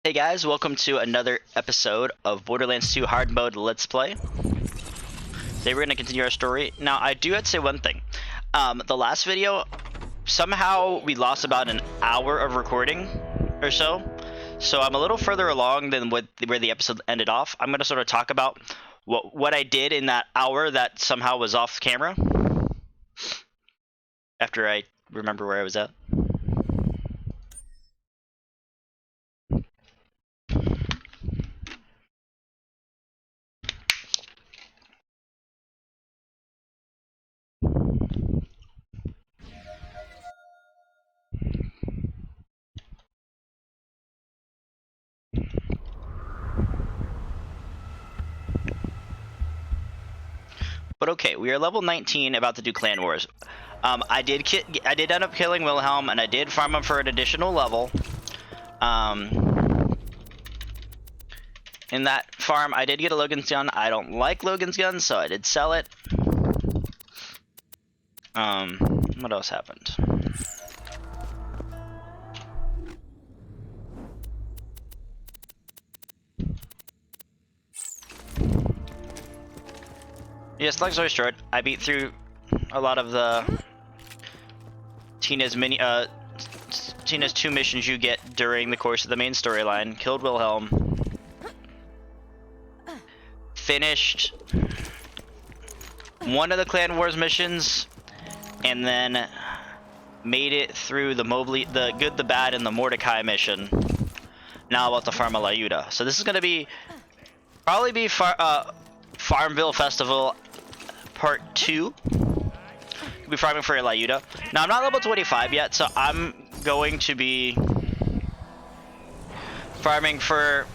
Hey guys, welcome to another episode of Borderlands 2 Hard Mode Let's Play. Today we're going to continue our story. Now, I do have to say one thing. The last video, somehow we lost about an hour of recording or so. So I'm a little further along than where the episode ended off. I'm going to sort of talk about what I did in that hour that somehow was off camera. After I remember where I was at. But okay, we are level 19, about to do clan wars. I did end up killing Wilhelm, and I did farm him for an additional level. In that farm, I did get a Logan's gun. I don't like Logan's gun, so I did sell it. What else happened? Yes, long story short, I beat through a lot of the Tina's 2 missions you get during the course of the main storyline. Killed Wilhelm. Finished one of the Clan Wars missions, and then made it through the Good, the Bad, and the Mordecai mission. Now about to farm a Lyuda. So this is gonna be probably Farmville Festival Part 2. We'll be farming for a Lyuda. Now I'm not level 25 yet, so I'm going to be farming for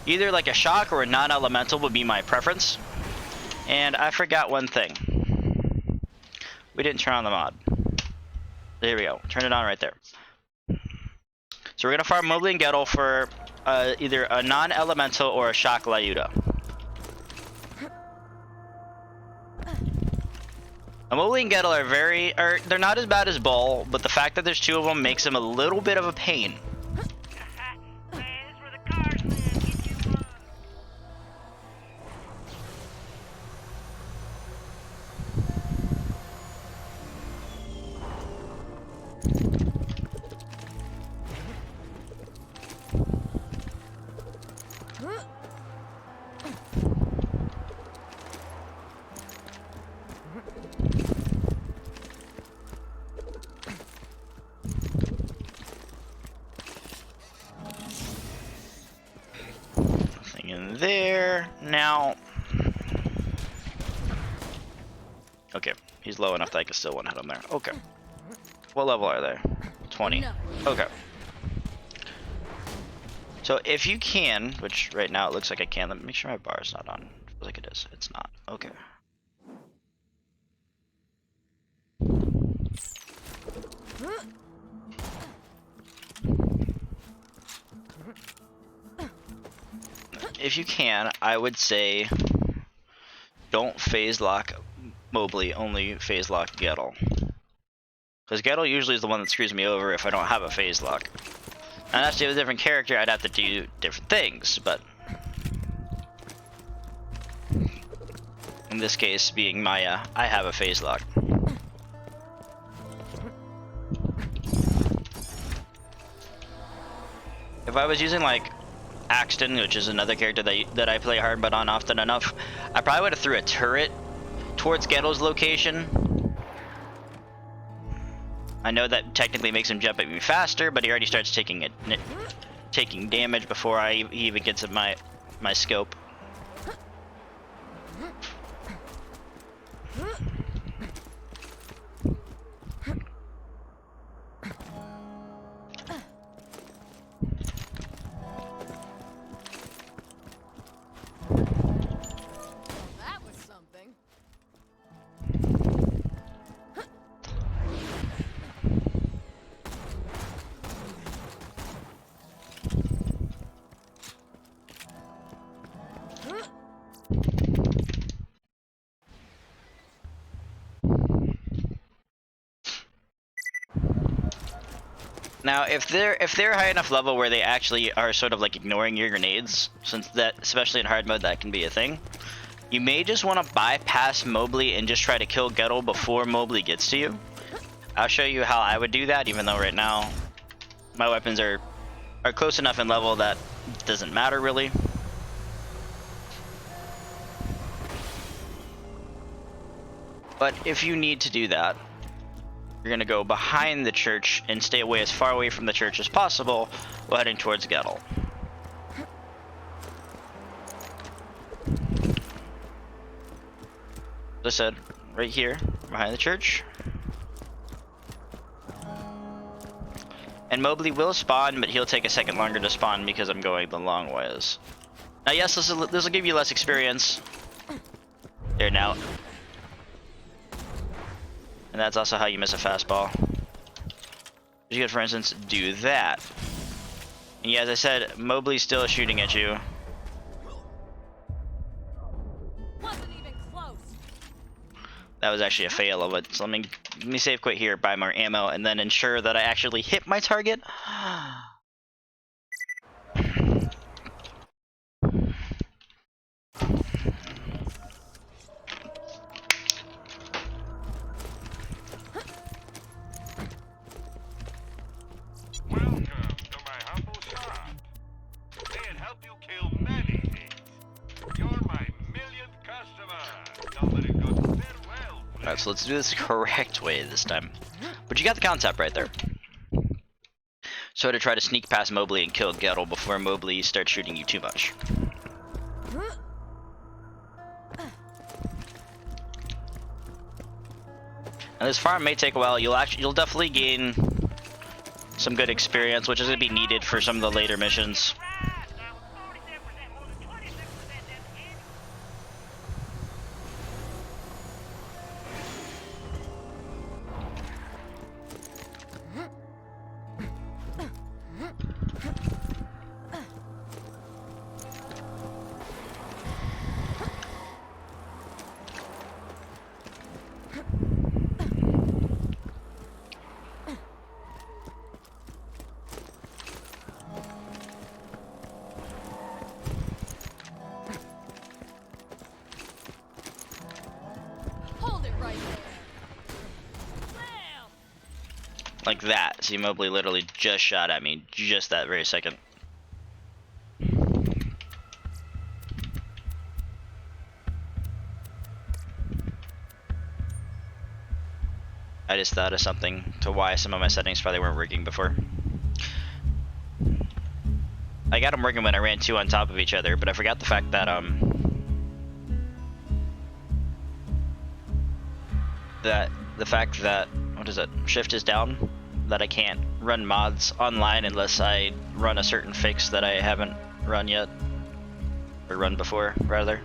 either like a shock or a non-elemental would be my preference. And I forgot one thing. We didn't turn on the mod. There we go. Turn it on right there. So we're gonna farm Mobley and Gettle for either a non-elemental or a shock Lyuda. Mobley and Gettle are they're not as bad as Bull, but the fact that there's 2 of them makes them a little bit of a pain. Nothing in there. Now, okay, he's low enough that I can still one hit him there. Okay. What level are they? 20. Okay. So if you can, which right now it looks like I can, let me make sure my bar is not on. It feels like it is. It's not. Okay. If you can, I would say don't phase lock Mobley, only phase lock Gettle. Because Gettle usually is the one that screws me over if I don't have a phase lock. And that's a different character, I'd have to do different things, but in this case, being Maya, I have a phase lock. If I was using like Axton, which is another character that I play hard but on often enough, I probably would have threw a turret towards Gettle's location. I know that technically makes him jump at me faster, but he already starts taking damage before he even gets at my scope. Now, if they're high enough level where they actually are sort of like ignoring your grenades, since that, especially in hard mode, that can be a thing, you may just want to bypass Mobley and just try to kill Gettle before Mobley gets to you. I'll show you how I would do that, even though right now my weapons are close enough in level that it doesn't matter really. But if you need to do that, you're going to go behind the church and stay away as far away from the church as possible while heading towards Gettle. As I said, right here, behind the church. And Mobley will spawn, but he'll take a second longer to spawn because I'm going the long ways. Now yes, this will give you less experience. There now. And that's also how you miss a fastball. You could, for instance, do that. And yeah, as I said, Mobley's still shooting at you. Wasn't even close. That was actually a fail of it. So let me save quit here, buy more ammo, and then ensure that I actually hit my target. Welcome to my humble shop. May it help you kill many things. You're my millionth customer. Nobody got farewell. Alright, so let's do this the correct way this time. But you got the concept right there. So to try to sneak past Mobley and kill Gettle before Mobley starts shooting you too much. And this farm may take a while. You'll definitely gain some good experience, which is going to be needed for some of the later missions. Hold it right there. Like that. See, Mobley literally just shot at me just that very second. I just thought of something to why some of my settings probably weren't working before. I got them working when I ran two on top of each other, but I forgot the fact that what is it? Shift is down. That I can't run mods online unless I run a certain fix that I haven't run yet, or run before, rather.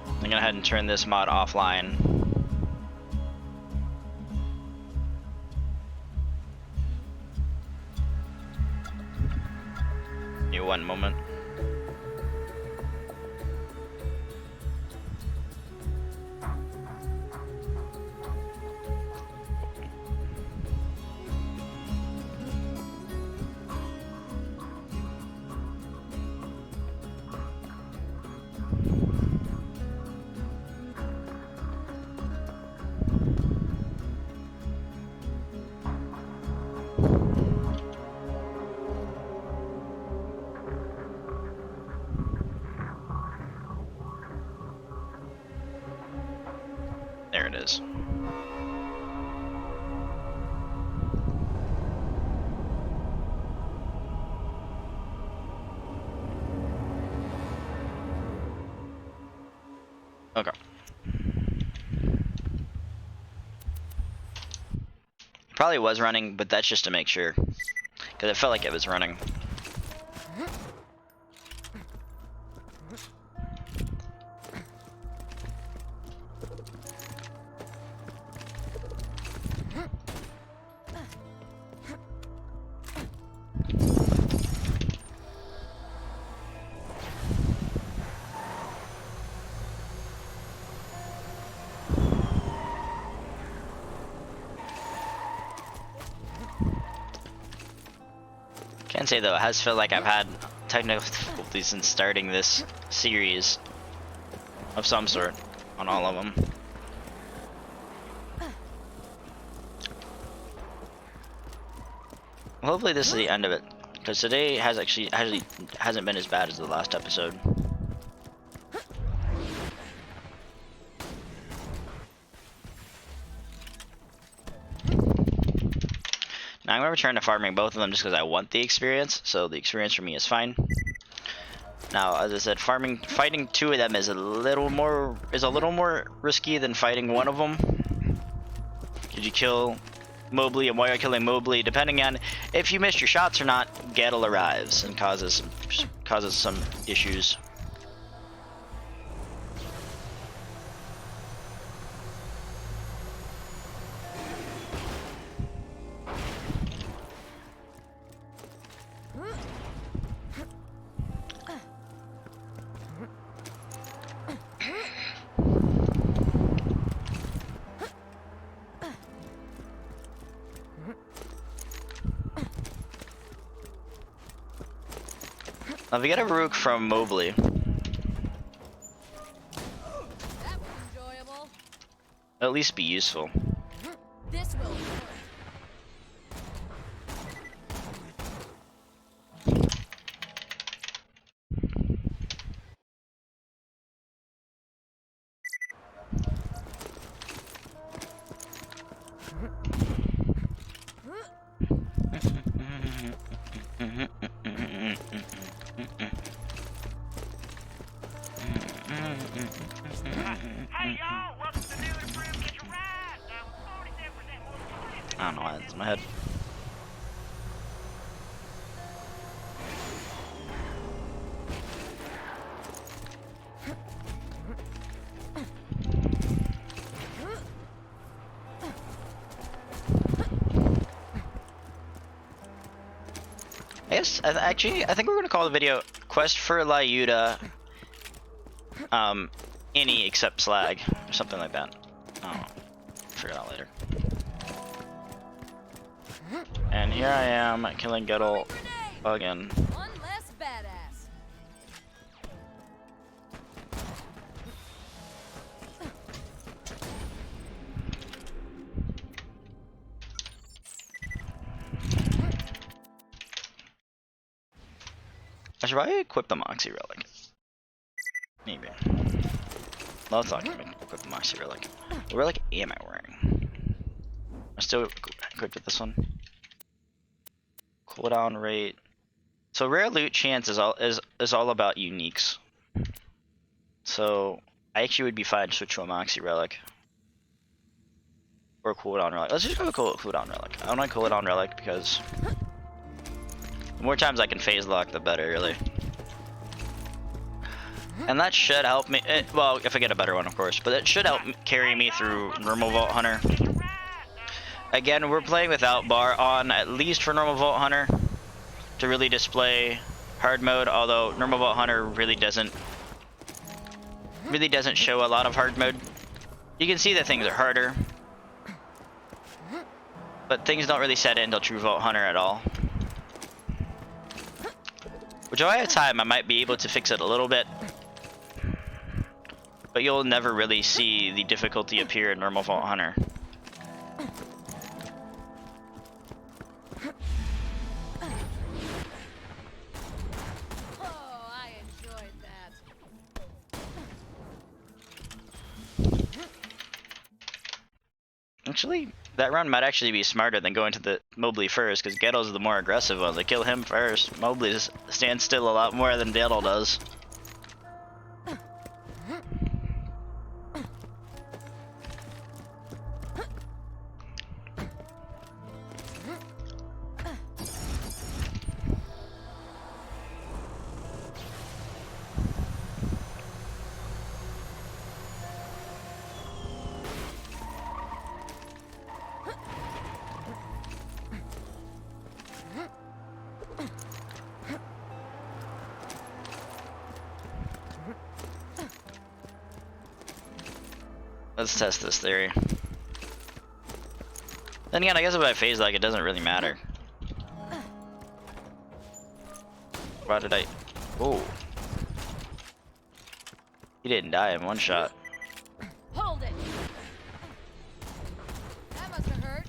I'm gonna go ahead and turn this mod offline. Give me one moment. There it is. Okay. Probably was running, but that's just to make sure. Because it felt like it was running. can say though, it has felt like I've had technical difficulties since starting this series of some sort on all of them. Hopefully this is the end of it, because today hasn't been as bad as the last episode. Now I'm gonna return to farming both of them just because I want the experience, so the experience for me is fine. Now, as I said, fighting two of them is a little more risky than fighting one of them. Did you kill Mobley, and while you're killing Mobley, depending on if you missed your shots or not, Gettle arrives and causes some issues. Now, if we get a Rook from Mobley, That was enjoyable. at least be useful. This will work. Hey y'all, welcome to New Improved Get Your Ride. Now 47% more storage. I don't know why it's in my head. I think we're gonna call the video "Quest for Lyuda." Any except Slag or something like that. I don't know. Figure it out later. And here I am killing Gettle again. One less badass. I should probably equip the Moxie Relic. Maybe. No, let's not equip the Moxie Relic. What relic am I wearing? I'm still equipped with this one. Cooldown rate. So rare loot chance is all about uniques. So I actually would be fine to switch to a Moxie Relic. Or cooldown relic. Let's just go with cooldown relic. I don't like cooldown relic because the more times I can phase lock, the better, really. And that should help me. Well, if I get a better one, of course. But it should help carry me through normal Vault Hunter. Again, we're playing without bar on, at least for normal Vault Hunter, to really display hard mode. Although normal Vault Hunter really doesn't show a lot of hard mode. You can see that things are harder, but things don't really set in until True Vault Hunter at all. Which if I had time, I might be able to fix it a little bit. But you'll never really see the difficulty appear in normal Vault Hunter. Oh, I enjoyed that. Actually, that run might actually be smarter than going to the Mobley first, because Gettle's the more aggressive one. They kill him first. Mobley just stands still a lot more than Gettle does. Let's test this theory. Then again, I guess if I phase like it doesn't really matter. Why did I? Oh, he didn't die in one shot. Hold it. That must have hurt.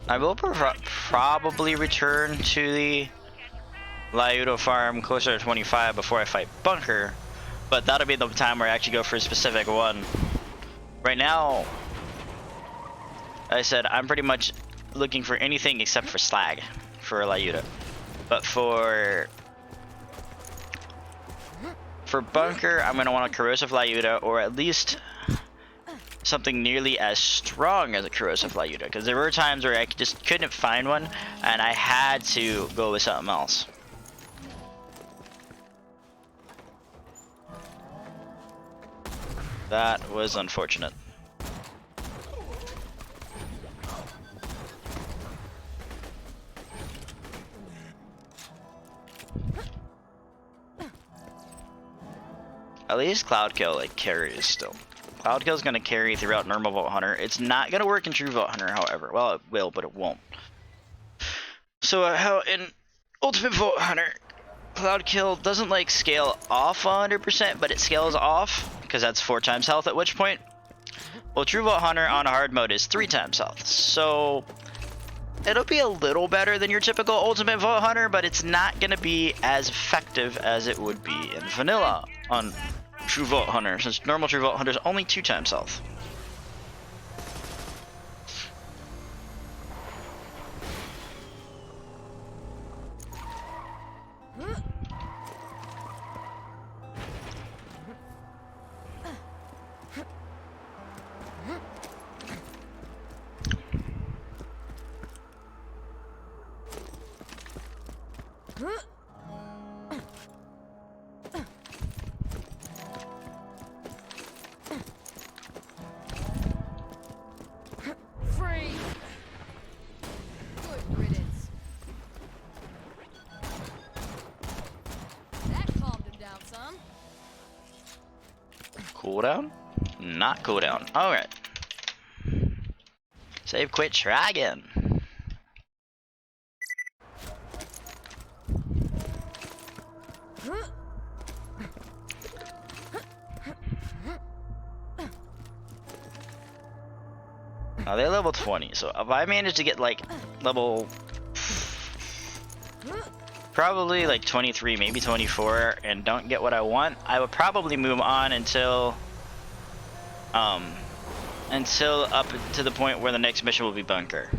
I will probably return to the Lyuda farm closer to 25 before I fight Bunker, but that'll be the time where I actually go for a specific one. Right now, I said I'm pretty much looking for anything except for Slag for Lyuda, but for Bunker, I'm gonna want a corrosive Lyuda, or at least something nearly as strong as a corrosive Lyuda, because there were times where I just couldn't find one and I had to go with something else. That was unfortunate. At least Cloud Kill like carries still. Cloud Kill is going to carry throughout normal Vault Hunter. It's not going to work in True Vault Hunter, however. Well, it will, but it won't. So how in Ultimate Vault Hunter, Cloud Kill doesn't like scale off 100%, but it scales off because that's 4 times health. At which point, well, True Vault Hunter on hard mode is 3 times health. So it'll be a little better than your typical Ultimate Vault Hunter, but it's not going to be as effective as it would be in vanilla on True Vault Hunter, since normal True Vault Hunter is only 2 times health. Free. Good riddance. That calmed him down some. Cooldown? Not cooldown. Alright. Save, quit, try again. Now they're level 20, so if I manage to get like level probably like 23, maybe 24, and don't get what I want, I would probably move on until up to the point where the next mission will be Bunker.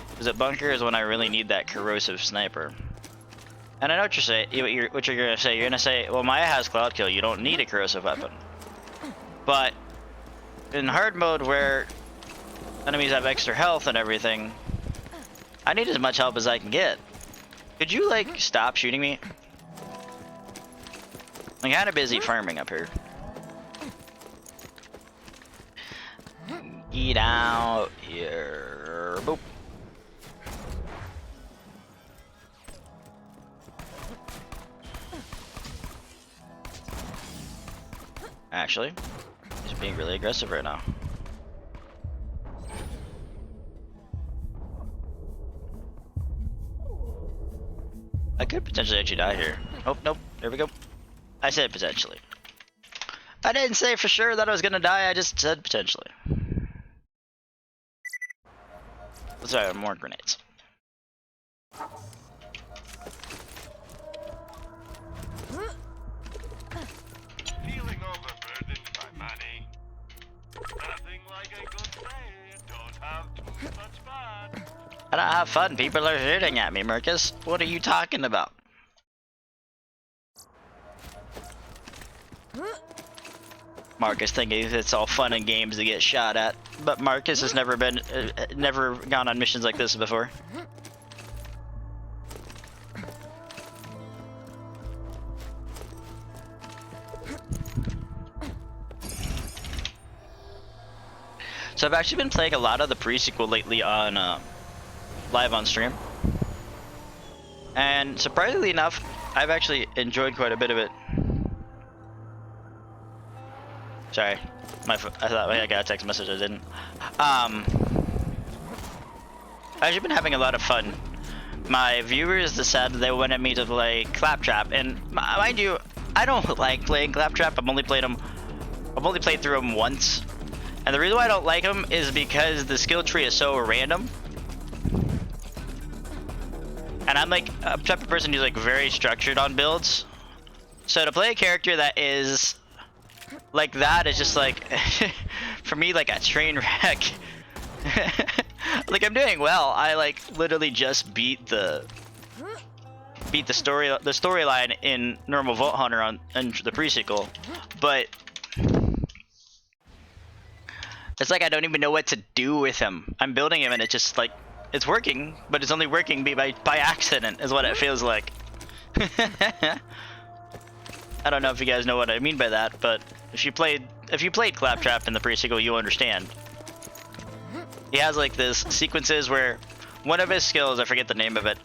Because at Bunker is when I really need that corrosive sniper. And I know what you're gonna say. You're gonna say, well, Maya has Cloud Kill, you don't need a corrosive weapon. But in hard mode where enemies have extra health and everything, I need as much help as I can get. Could you like stop shooting me? I'm kind of busy farming up here. Get out here. Boop. Actually, he's being really aggressive right now. I could potentially actually die here. Oh, nope. There we go. I said potentially. I didn't say for sure that I was gonna die, I just said potentially. Let's try more grenades. Feeling overburdened by money? Nothing like a good trade. Don't have too much fun. I don't have fun. People are shooting at me, Marcus. What are you talking about? Marcus thinking it's all fun and games to get shot at, but Marcus has never gone on missions like this before. So I've actually been playing a lot of the pre-sequel lately on live on stream, and surprisingly enough, I've actually enjoyed quite a bit of it. Sorry, I thought I got a text message. I didn't. I've actually been having a lot of fun. My viewers decided they wanted me to play Claptrap, and mind you, I don't like playing Claptrap. I've only played through him once. And the reason why I don't like him is because the skill tree is so random. And I'm like a type of person who's like very structured on builds. So to play a character that is like that is just like, for me, like a train wreck. Like I'm doing well. I like literally just beat the storyline in normal Vault Hunter on the pre-sequel, but it's like I don't even know what to do with him. I'm building him and it's just like it's working, but it's only working by accident is what it feels like. I don't know if you guys know what I mean by that, but if you played Claptrap in the pre-sequel, you understand. He has like this sequences where one of his skills, I forget the name of it,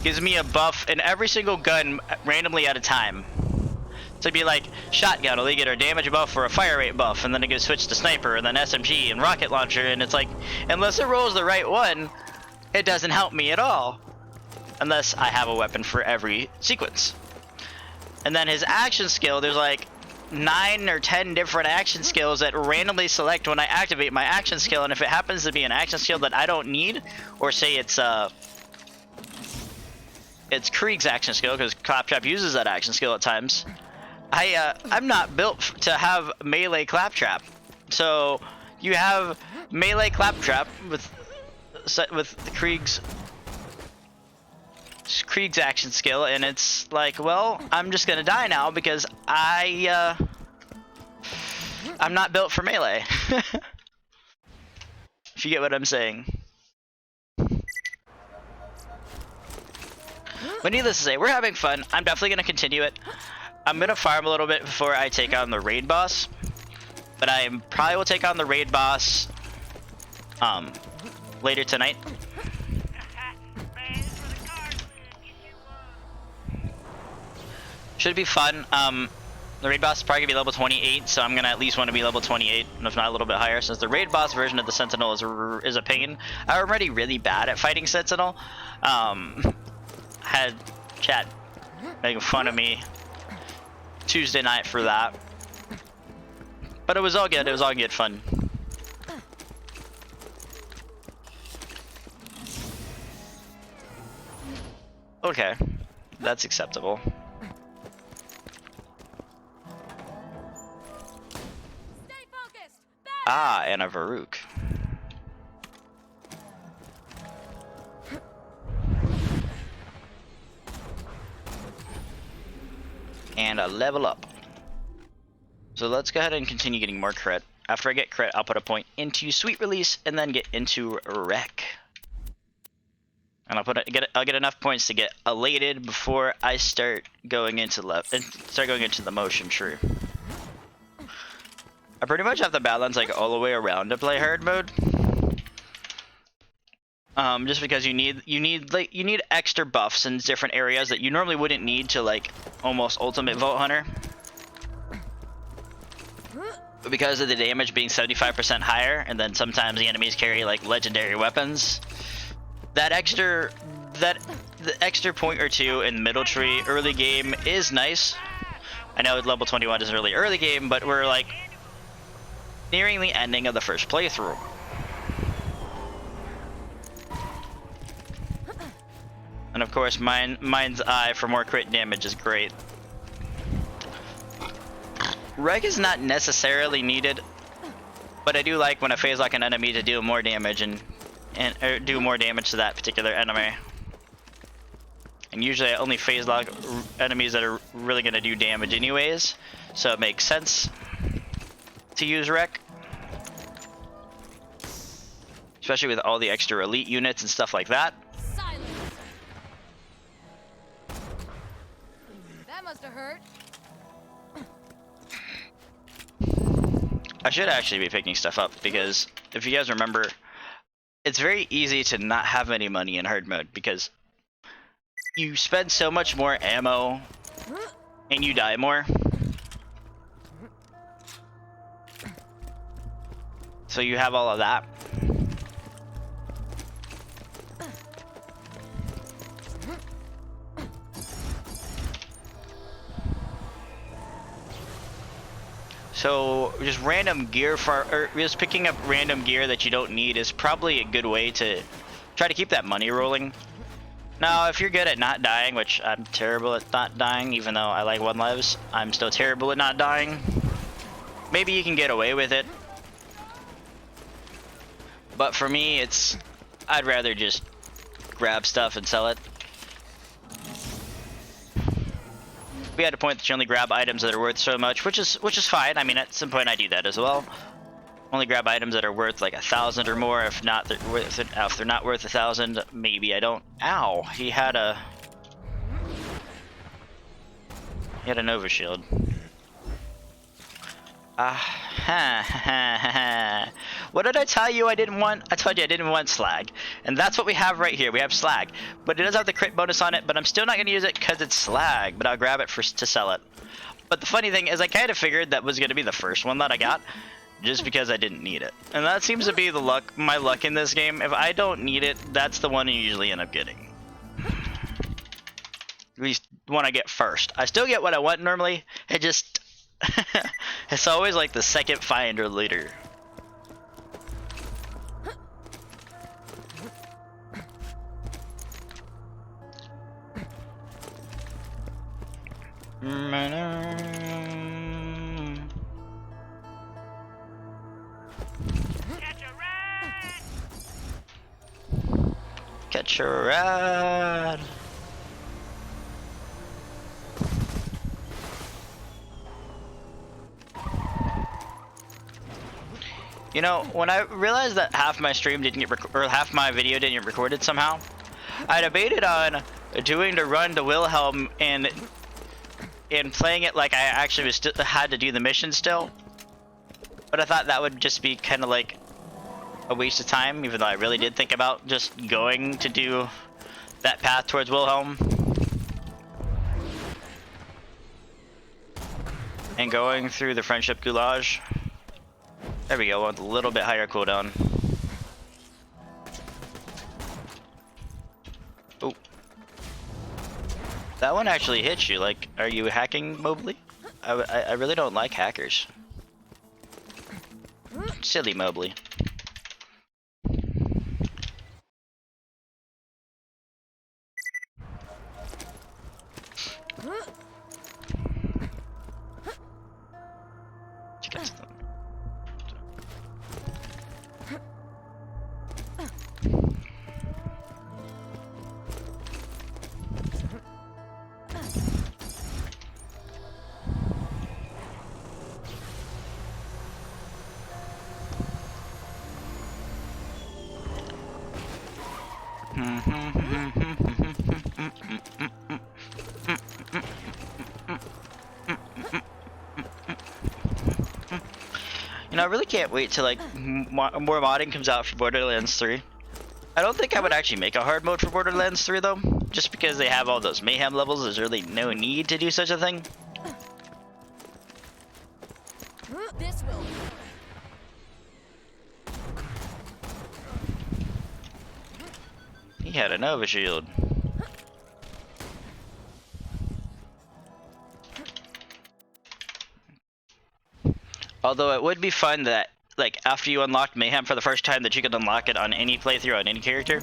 gives me a buff in every single gun randomly at a time. So it'd be like shotgun, will they get a damage buff or a fire rate buff, and then it gets switched to sniper, and then SMG and rocket launcher, and it's like, unless it rolls the right one, it doesn't help me at all. Unless I have a weapon for every sequence. And then his action skill, there's like 9 or 10 different action skills that randomly select when I activate my action skill, and if it happens to be an action skill that I don't need, or say it's Krieg's action skill, because Claptrap uses that action skill at times, I'm not built to have melee Claptrap. So you have melee Claptrap with Krieg's action skill, and it's like, well, I'm just gonna die now because I'm not built for melee. If you get what I'm saying. But needless to say, we're having fun. I'm definitely gonna continue it. I'm gonna farm a little bit before I take on the raid boss, but I probably will take on the raid boss later tonight. Should be fun. The raid boss is probably gonna be level 28, so I'm gonna at least want to be level 28, if not a little bit higher, since the raid boss version of the Sentinel is a pain. I'm already really bad at fighting Sentinel. Had chat making fun of me Tuesday night for that, but it was all good. It was all good fun. Okay, that's acceptable. Ah, and a Varuk. And a level up. So let's go ahead and continue getting more crit. After I get crit, I'll put a point into Sweet Release and then get into Wreck. And I'll get enough points to get elated before I start going into the motion tree. I pretty much have to balance like all the way around to play hard mode. Just because you need extra buffs in different areas that you normally wouldn't need to like almost ultimate Vault Hunter. But because of the damage being 75% higher, and then sometimes the enemies carry like legendary weapons, the extra point or two in middle tree early game is nice. I know level 21 isn't really early game, but we're like nearing the ending of the first playthrough. And of course, Mind's Eye for more crit damage is great. Reg is not necessarily needed, but I do like when I phase lock an enemy to do more damage and do more damage to that particular enemy. And usually I only phase lock enemies that are really going to do damage anyways, so it makes sense to use Rec. Especially with all the extra elite units and stuff like that. Silence. That must have hurt. I should actually be picking stuff up because if you guys remember, it's very easy to not have any money in hard mode because you spend so much more ammo and you die more. So you have all of that. So just random gear or just picking up random gear that you don't need is probably a good way to try to keep that money rolling. Now, if you're good at not dying, which I'm terrible at not dying, even though I like 1 lives, I'm still terrible at not dying. Maybe you can get away with it. But for me, I'd rather just grab stuff and sell it. We had a point that you only grab items that are worth so much, which is fine. I mean, at some point I do that as well. Only grab items that are worth like 1,000 or more. If not, if they're not worth 1,000, maybe I don't. Ow! He had a Nova shield. What did I tell you I didn't want? I told you I didn't want slag. And that's what we have right here. We have slag. But it does have the crit bonus on it, but I'm still not going to use it because it's slag. But I'll grab it to sell it. But the funny thing is I kind of figured that was going to be the first one that I got, just because I didn't need it. And that seems to be my luck in this game. If I don't need it, that's the one you usually end up getting. At least one I get first. I still get what I want normally. It just... it's always like the second find or later. Catch a ride. You know, when I realized that half my stream didn't get or half my video didn't get recorded somehow, I debated on doing the run to Wilhelm and playing it like I actually had to do the mission still. But I thought that would just be kind of like a waste of time, even though I really did think about just going to do that path towards Wilhelm. And going through the Friendship Goulash. There we go, with a little bit higher cooldown. Oh. That one actually hits you. Like, are you hacking Mobley? I really don't like hackers. Silly Mobley. You know, I really can't wait till like more modding comes out for Borderlands 3. I don't think I would actually make a hard mode for Borderlands 3 though, just because they have all those mayhem levels. There's really no need to do such a thing. This will. He had a Nova shield. Although it would be fun that, like, after you unlocked Mayhem for the first time, that you could unlock it on any playthrough on any character.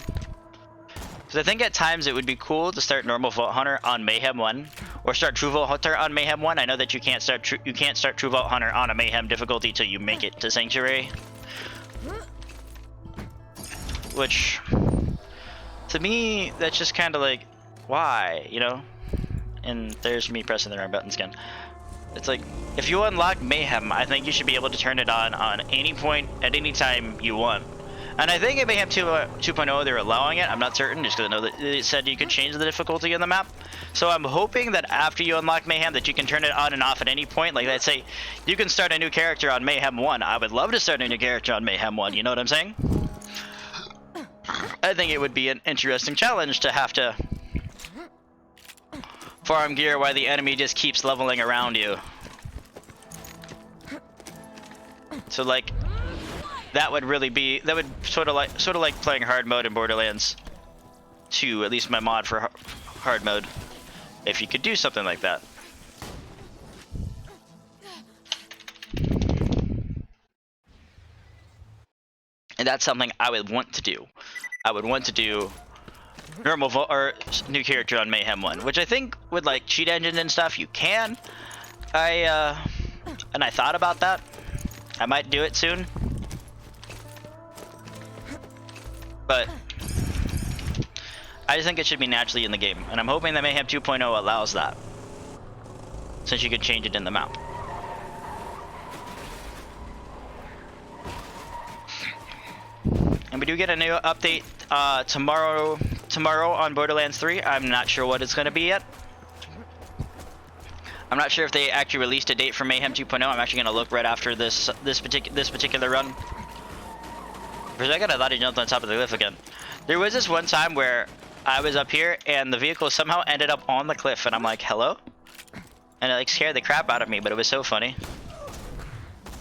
Because I think at times it would be cool to start normal Vault Hunter on Mayhem 1, or start True Vault Hunter on Mayhem 1. I know that you can't start True Vault Hunter on a Mayhem difficulty till you make it to Sanctuary. Which, to me, that's just kind of like, why, you know? And there's me pressing the wrong buttons again. It's like, if you unlock Mayhem, I think you should be able to turn it on any point, at any time you want. And I think in Mayhem 2.0 they're allowing it. I'm not certain, just because I know that it said you could change the difficulty in the map. So I'm hoping that after you unlock Mayhem that you can turn it on and off at any point. Like, let's say you can start a new character on Mayhem 1. I would love to start a new character on Mayhem 1, you know what I'm saying? I think it would be an interesting challenge to have to farm gear while the enemy just keeps leveling around you. So like, that would really be, that would sort of like playing hard mode in Borderlands 2, at least my mod for hard mode, if you could do something like that. And that's something I would want to do. I would want to do normal or new character on Mayhem 1, which I think with like cheat engine and stuff you can. And I thought about that. I might do it soon. But I just think it should be naturally in the game, and I'm hoping that Mayhem 2.0 allows that, since you could change it in the map. And we do get a new update tomorrow on Borderlands 3. I'm not sure what it's going to be yet. I'm not sure if they actually released a date for Mayhem 2.0. I'm actually going to look right after this particular run. For a second, I thought he jumped on top of the cliff again. There was this one time where I was up here and the vehicle somehow ended up on the cliff, and I'm like, hello? And it like scared the crap out of me, but it was so funny.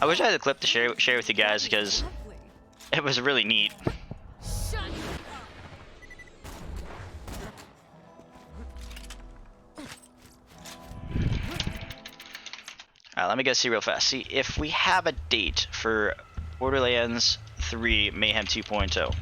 I wish I had a clip to share with you guys, because it was really neat. Alright, let me go see real fast. See if we have a date for Borderlands 3 Mayhem 2.0.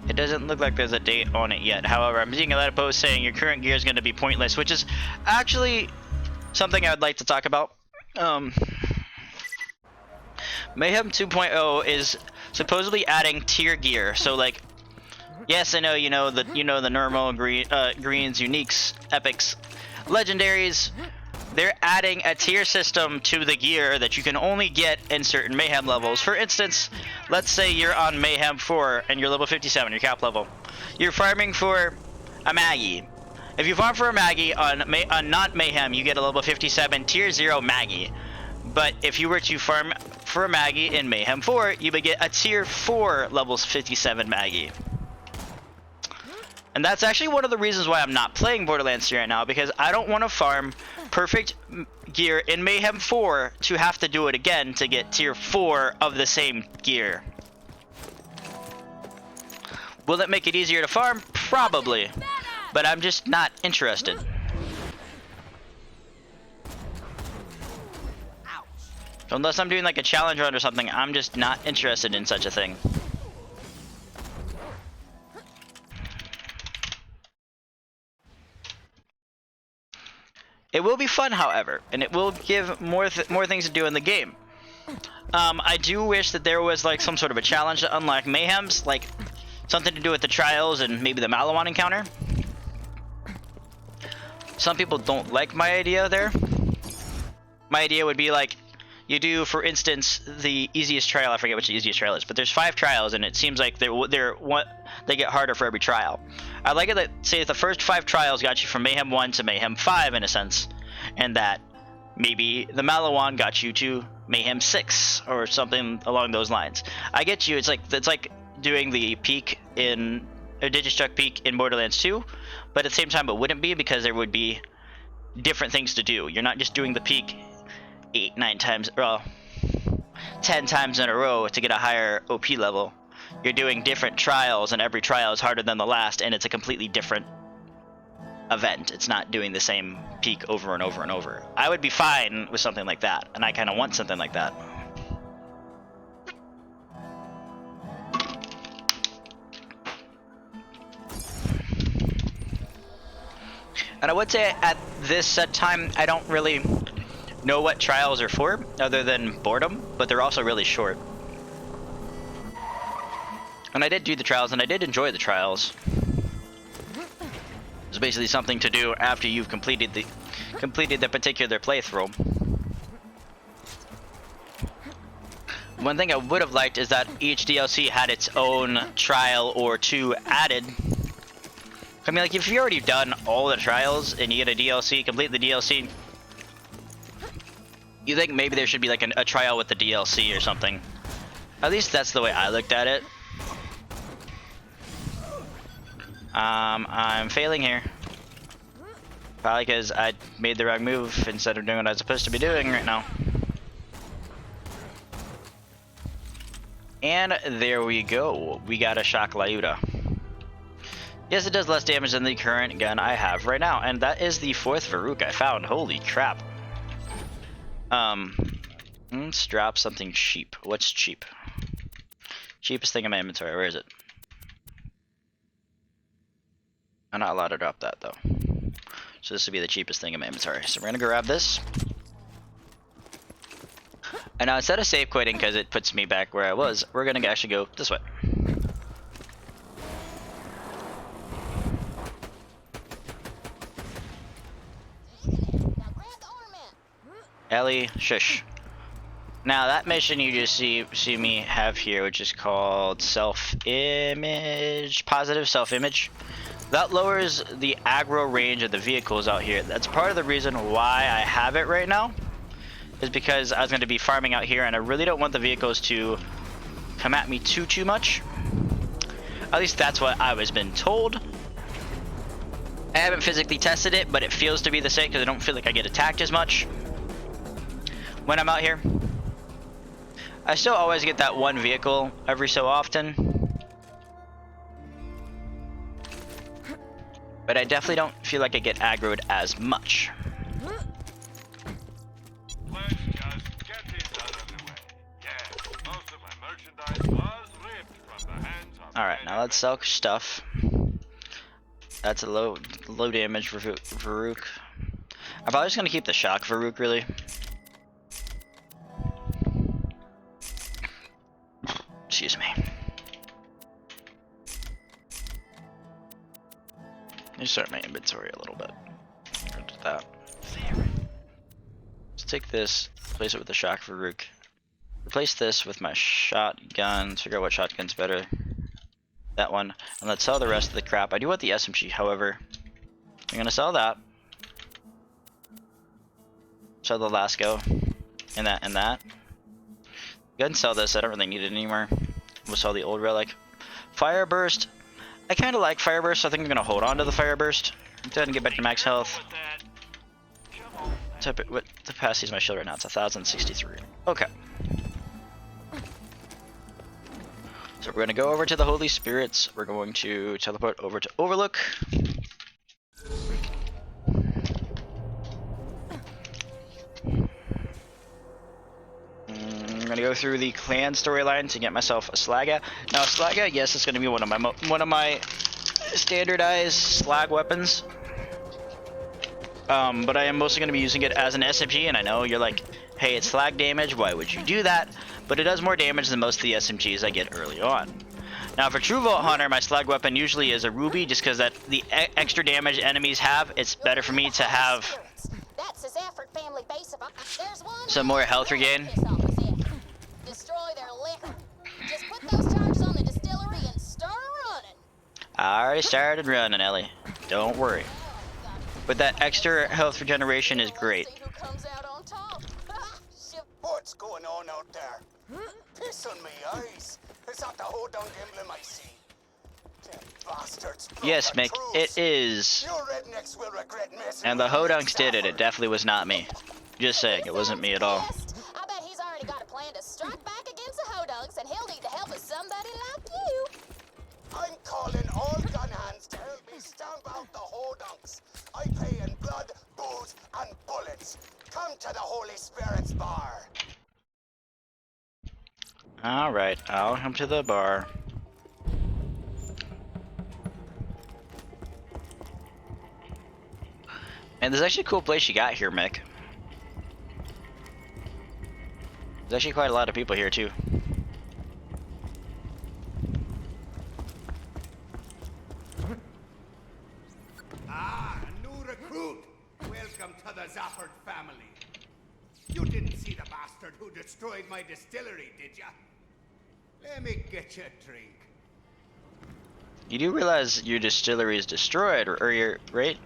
It doesn't look like there's a date on it yet. However, I'm seeing a lot of posts saying your current gear is going to be pointless, which is actually something I would like to talk about. Mayhem 2.0 is supposedly adding tier gear. So like, yes, I know you know the normal greens, uniques, epics, legendaries. They're adding a tier system to the gear that you can only get in certain Mayhem levels. For instance, let's say you're on Mayhem 4 and you're level 57, your cap level. You're farming for a Maggie. If you farm for a Maggie on not Mayhem, you get a level 57 tier 0 Maggie. But if you were to farm for a Maggie in Mayhem 4, you would get a tier 4 level 57 Maggie. And that's actually one of the reasons why I'm not playing Borderlands 3 right now, because I don't want to farm perfect gear in Mayhem 4 to have to do it again to get tier 4 of the same gear. Will it make it easier to farm? Probably. But I'm just not interested. Unless I'm doing like a challenge run or something, I'm just not interested in such a thing. It will be fun, however, and it will give more things to do in the game. I do wish that there was like some sort of a challenge to unlock Mayhems, like something to do with the trials and maybe the Malawan encounter. Some people don't like my idea there. My idea would be like, you do, for instance, the easiest trial. I forget which the easiest trial is, but there's 5 trials, and it seems like they get harder for every trial. I like it that say that the first 5 trials got you from Mayhem 1 to Mayhem 5 in a sense, and that maybe the Malawan got you to Mayhem 6 or something along those lines. I get you. It's like doing the peak in a Digistruck peak in Borderlands 2, but at the same time it wouldn't be, because there would be different things to do. You're not just doing the peak 8, 9 times, well, 10 times in a row to get a higher OP level. You're doing different trials, and every trial is harder than the last, and it's a completely different event. It's not doing the same peak over and over and over. I would be fine with something like that, and I kind of want something like that. And I would say at this set time, I don't really know what trials are for, other than boredom, but they're also really short. And I did do the trials, and I did enjoy the trials. It's basically something to do after you've completed the particular playthrough. One thing I would have liked is that each DLC had its own trial or two added. I mean, like, if you've already done all the trials and you get a DLC, complete the DLC, you think maybe there should be like a trial with the DLC or something. At least that's the way I looked at it. I'm failing here. Probably because I made the wrong move instead of doing what I was supposed to be doing right now. And there we go. We got a shock Lyuda. Yes, it does less damage than the current gun I have right now. And that is the 4th Varuk I found. Holy crap. Let's drop something cheap. What's cheap? Cheapest thing in my inventory. Where is it? I'm not allowed to drop that though. So this would be the cheapest thing in my inventory. So we're gonna grab this. And now instead of save quitting because it puts me back where I was, we're gonna actually go this way. Ellie, shush. Now that mission you just see me have here, which is called self-image, positive self-image. That lowers the aggro range of the vehicles out here. That's part of the reason why I have it right now, is because I was going to be farming out here and I really don't want the vehicles to come at me too much. At least that's what I was been told. I haven't physically tested it, but it feels to be the same because I don't feel like I get attacked as much when I'm out here. I still always get that one vehicle every so often, but I definitely don't feel like I get aggroed as much. Let's just get this out of the way. Yeah, most of my merchandise was ripped from the hands of Alright, now let's sell stuff. That's a low damage for Varuk. I'm probably just gonna keep the shock Varuk, really. Excuse me. Let me start my inventory a little bit. Get rid of that. Let's take this, replace it with the shock Varuk. Replace this with my shotgun. Figure out what shotgun's better. That one. And let's sell the rest of the crap. I do want the SMG, however. I'm gonna sell that. Sell the Lasco. And that and that. Go ahead and sell this. I don't really need it anymore. We'll sell the old relic. Fire Burst. I kind of like Fire Burst, so I think I'm going to hold on to the Fire Burst. Go ahead and get back to max health. What capacity is my shield right now? It's 1063. Okay. So we're going to go over to the Holy Spirits. We're going to teleport over to Overlook. I'm gonna go through the clan storyline to get myself a Slagga. Now Slagga, yes, it's gonna be one of my standardized slag weapons. But I am mostly gonna be using it as an SMG, and I know you're like, hey, it's slag damage, why would you do that? But it does more damage than most of the SMGs I get early on. Now for True Vault Hunter, my slag weapon usually is a ruby, just because that the extra damage enemies have, it's better for me to have some more health regain. Destroy their liquor. Just put those charges on the distillery and start running. I already started running, Ellie. Don't worry. But that extra health regeneration is great. See who comes out on top. What's going on out there? Piss on me eyes. Is that the Hodunk emblem I see? Them bastards broke Yes, the Mick, truce. it is. You rednecks will regret messing And the with Hodunks did it. Stafford. It definitely was not me. Just saying, it wasn't me at all. I bet he's already got a plan to strike back against the Hodunks, and he'll need the help of somebody like you. I'm calling all gun hands to help me stamp out the Hodunks. I pay in blood, booze, and bullets. Come to the Holy Spirit's bar. Alright, I'll come to the bar. And there's actually a cool place you got here, Mick. There's actually quite a lot of people here too. Ah, a new recruit. Welcome to the Zafford family. You didn't see the bastard who destroyed my distillery, did ya? Let me get you a drink. You do realize your distillery is destroyed, or your right?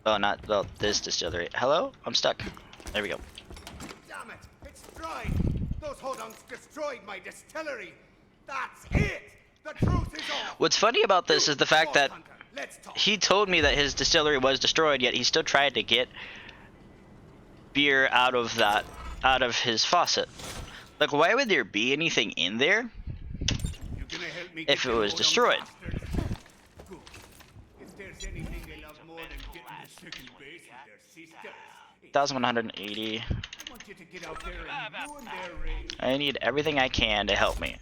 Oh, not well. This distillery. Hello, I'm stuck. There we go. Damn it, it's dried. Those hodunks destroyed my distillery. That's it. The truth is all. What's funny about this is the fact that Let's talk. he told me that his distillery was destroyed, yet he still tried to get beer out of his faucet. Like, why would there be anything in there You gonna help me if get it them was hodunk destroyed? bastards? Good. If there's anything they love more than getting the second base with their sisters, 1,180. I want you to get out there and ruin their race. I need everything I can to help me.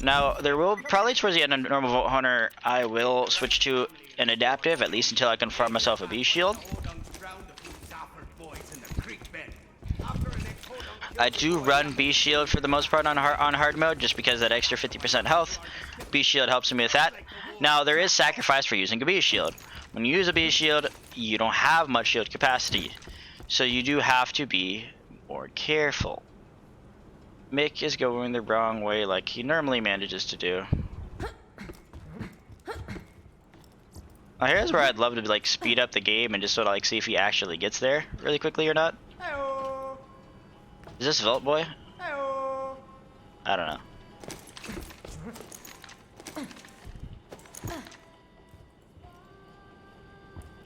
Now, there will probably towards the end of Normal Vault Hunter, I will switch to an adaptive, at least until I can farm myself a bee shield. Hodunks drowned a few Zafford boys in the creek bed. After an ex-hodunk I do run bee shield for the most part on hard mode, just because that extra 50% health. Bee shield helps me with that. Now, there is sacrifice for using a bee shield. When you use a bee shield, you don't have much shield capacity, so you do have to be more careful. Mick is going the wrong way like he normally manages to do. Now here's where I'd love to like speed up the game and just sort of like see if he actually gets there really quickly or not. Hey-oh. Is this Vault Boy? Hey-oh. I don't know.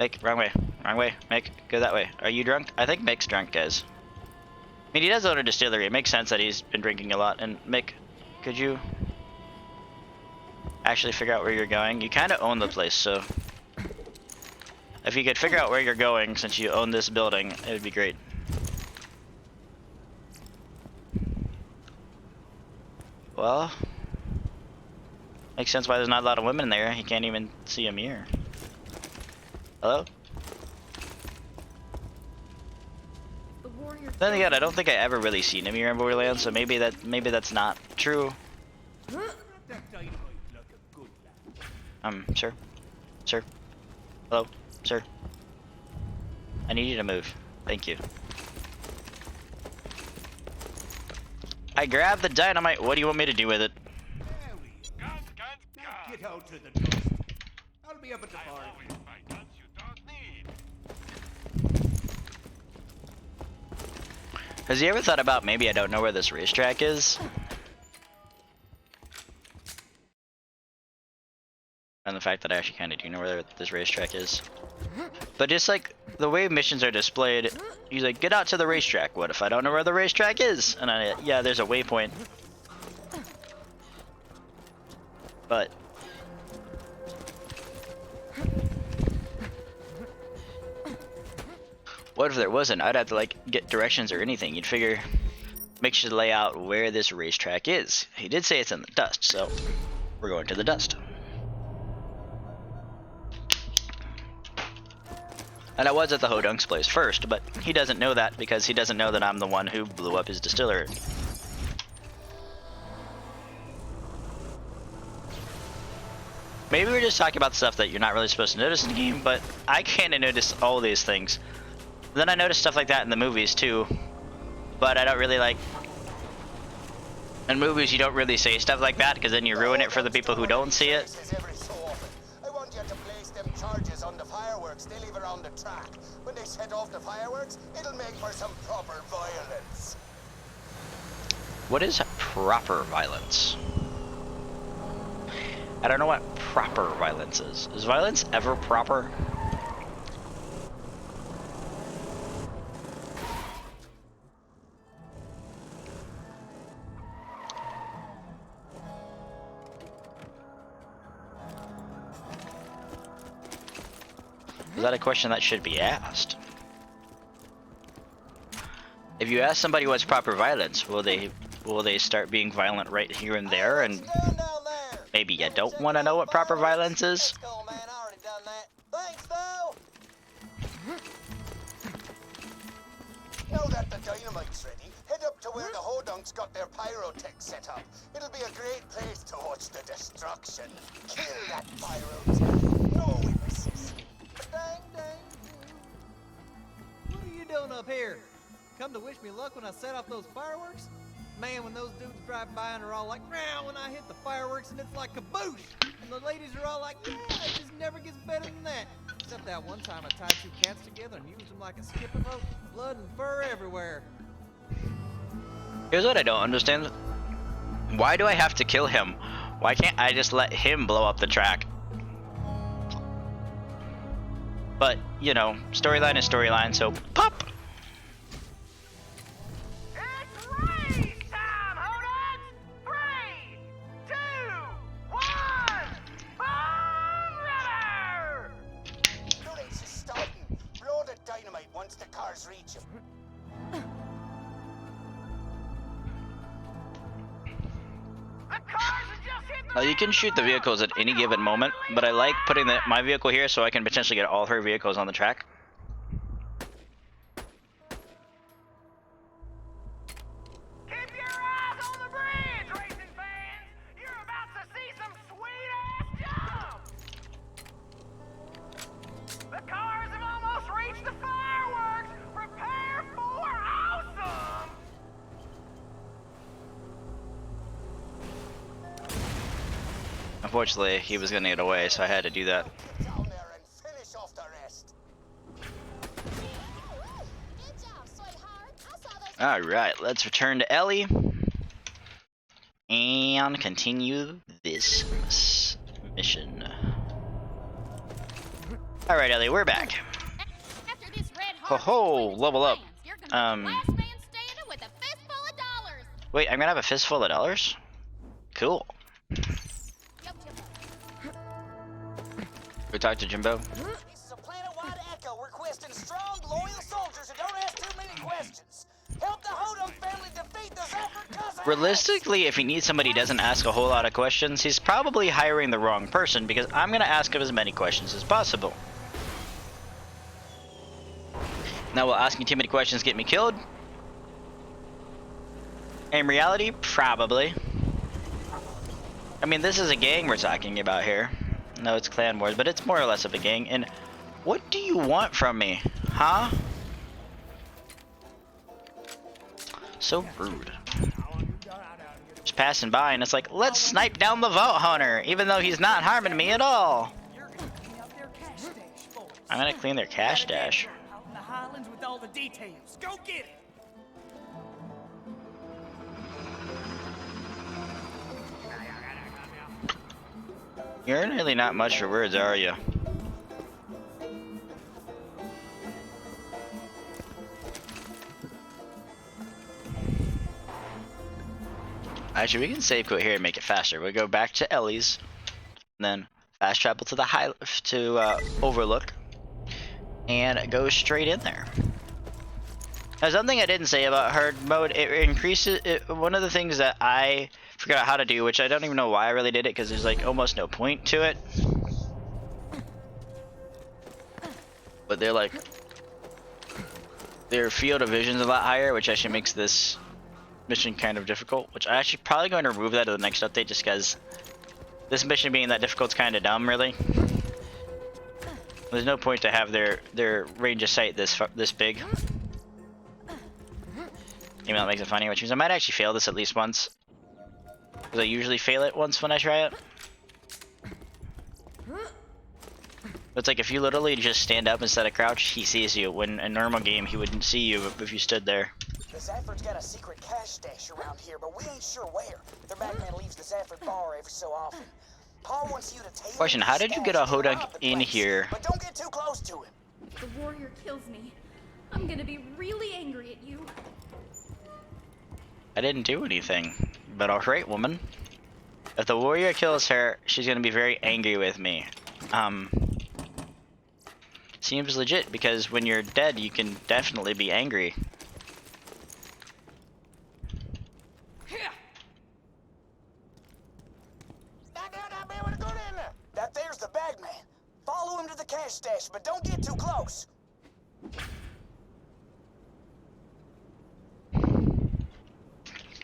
Mick, wrong way. Wrong way. Mick, go that way. Are you drunk? I think Mick's drunk, guys. I mean, he does own a distillery. It makes sense that he's been drinking a lot. And Mick, could you actually figure out where you're going? You kind of own the place, so if you could figure out where you're going since you own this building, it would be great. Well, makes sense why there's not a lot of women there. He can't even see a mirror. Hello? Then again, I don't think I ever really seen a mirror in Borderlands, so maybe that's not true. That dynamite like a good lad. Sir? Sir? Hello? Sir? I need you to move. Thank you. I grabbed the dynamite. What do you want me to do with it? There we go. Guns, guns, Now guns. get out to the dust. I'll be up at the I bar. always buy guns you don't need. Has he ever thought about maybe I don't know where this racetrack is? And the fact that I actually kind of do know where this racetrack is. But just like the way missions are displayed, he's like, get out to the racetrack. What if I don't know where the racetrack is? And yeah, there's a waypoint. But what if there wasn't? I'd have to like get directions or anything. You'd figure, make sure to lay out where this racetrack is. He did say it's in the dust, so we're going to the dust. And I was at the Hodunk's place first, but he doesn't know that because he doesn't know that I'm the one who blew up his distillery. Maybe we're just talking about stuff that you're not really supposed to notice in the game, but I kind of notice all these things. Then I notice stuff like that in the movies too, but I don't really like... In movies you don't really say stuff like that because then you ruin it for the people who don't see it. Every so often. I want you to place them charges on the fireworks they leave around the track. When they set off the fireworks, it'll make for some proper violence. What is proper violence? I don't know what proper violence is. Is violence ever proper? Is that a question that should be asked? If you ask somebody what's proper violence, will they start being violent right here and there, and Stand down there. maybe you don't want to know what proper violence is? Let's go, man. I already done that. Thanks, though. Now that the dynamite's ready, head up to where the Hodunks got their pyrotech set up. It'll be a great place to watch the destruction. Kill that pyrotech. No witnesses. Dang, dang, what are you doing up here? Come to wish me luck when I set off those fireworks? Man, when those dudes drive by and are all like, "Meow," when I hit the fireworks and it's like kaboosh. And the ladies are all like, "Yeah, it just never gets better than that." Except that one time I tied two cats together and used them like a skipping rope. Blood and fur everywhere. Here's what I don't understand. Why do I have to kill him? Why can't I just let him blow up the track? But, you know, storyline is storyline, so pop! It's race time, Hodunks! 3, 2, 1, Boom River! No, it's just starting. Blow the dynamite once the cars reach him. The cars have just hit the Now you can shoot the vehicles at any given moment, but I like putting my vehicle here so I can potentially get all her vehicles on the track. Keep your eyes on the bridge, racing fans! You're about to see some sweet-ass jumps! The cars have almost reached the fireworks! Prepare for awesome! Unfortunately, he was gonna get away, so I had to do that. Get down there and finish off the rest. Good job, sweetheart. I saw those. Alright, let's return to Ellie. And continue this mission. Alright, Ellie, we're back. After this red Ho heart ho, between level the up. fans, you're gonna be the last man standing with a fistful of dollars. Wait, I'm gonna have a fistful of dollars? Cool. Yup, yup. We talk to Jimbo. This is a planet-wide echo requesting strong, loyal soldiers who don't ask too many questions. Help the Hodunk family defeat the Zephyr cousins! Realistically, if he needs somebody who doesn't ask a whole lot of questions, he's probably hiring the wrong person because I'm gonna ask him as many questions as possible. Now, will asking too many questions get me killed? In reality, probably. I mean, this is a gang we're talking about here. No, it's clan wars, but it's more or less of a gang. And what do you want from me? Huh? So rude. Just passing by and it's like, let's snipe down the Vault Hunter, even though he's not harming me at all. I'm gonna clean their cash stash. Out in the Highlands with all the details. Go get it! You're really not much for words, are you? Actually, we can save quit here and make it faster. We go back to Ellie's, then fast travel to the Overlook, and go straight in there. Now, something I didn't say about hard mode, it increases. One of the things that I forgot how to do, which I don't even know why I really did it, because there's like almost no point to it. But their field of vision's a lot higher, which actually makes this mission kind of difficult. Which I actually probably going to remove that to the next update, just because this mission being that difficult is kind of dumb, really. There's no point to have their range of sight this big. Even though that makes it funny, which means I might actually fail this at least once. Because I usually fail it once when I try it. It's like if you literally just stand up instead of crouch, he sees you. When in a normal game, he wouldn't see you if you stood there. The Zafford's got a secret cash stash around here, but we ain't sure where. Their bagman leaves the Zafford bar every so often. Paul wants you to take. Question, how did you get a Hodunk in here? But don't get too close to him. If the warrior kills me, I'm gonna be really angry at you. I didn't do anything. But alright, woman. If the warrior kills her, she's gonna be very angry with me. Seems legit, because when you're dead, you can definitely be angry. Now, be able to go in there. That there's the bagman. Follow him to the cash stash, but don't get too close.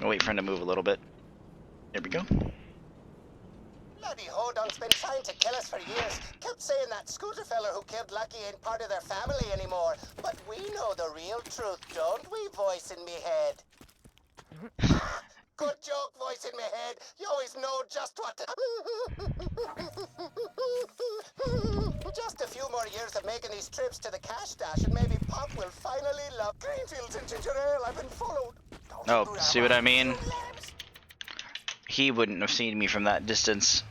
I'll wait for him to move a little bit. There we go. Bloody Hodunk's been trying to kill us for years. Kept saying that scooter fella who killed Lucky ain't part of their family anymore. But we know the real truth, don't we, voice in me head? Good joke, voice in me head. You always know just what to... Just a few more years of making these trips to the cash stash and maybe Pop will finally love Greenfields and ginger ale. I've been followed. Oh, see what I mean? He wouldn't have seen me from that distance.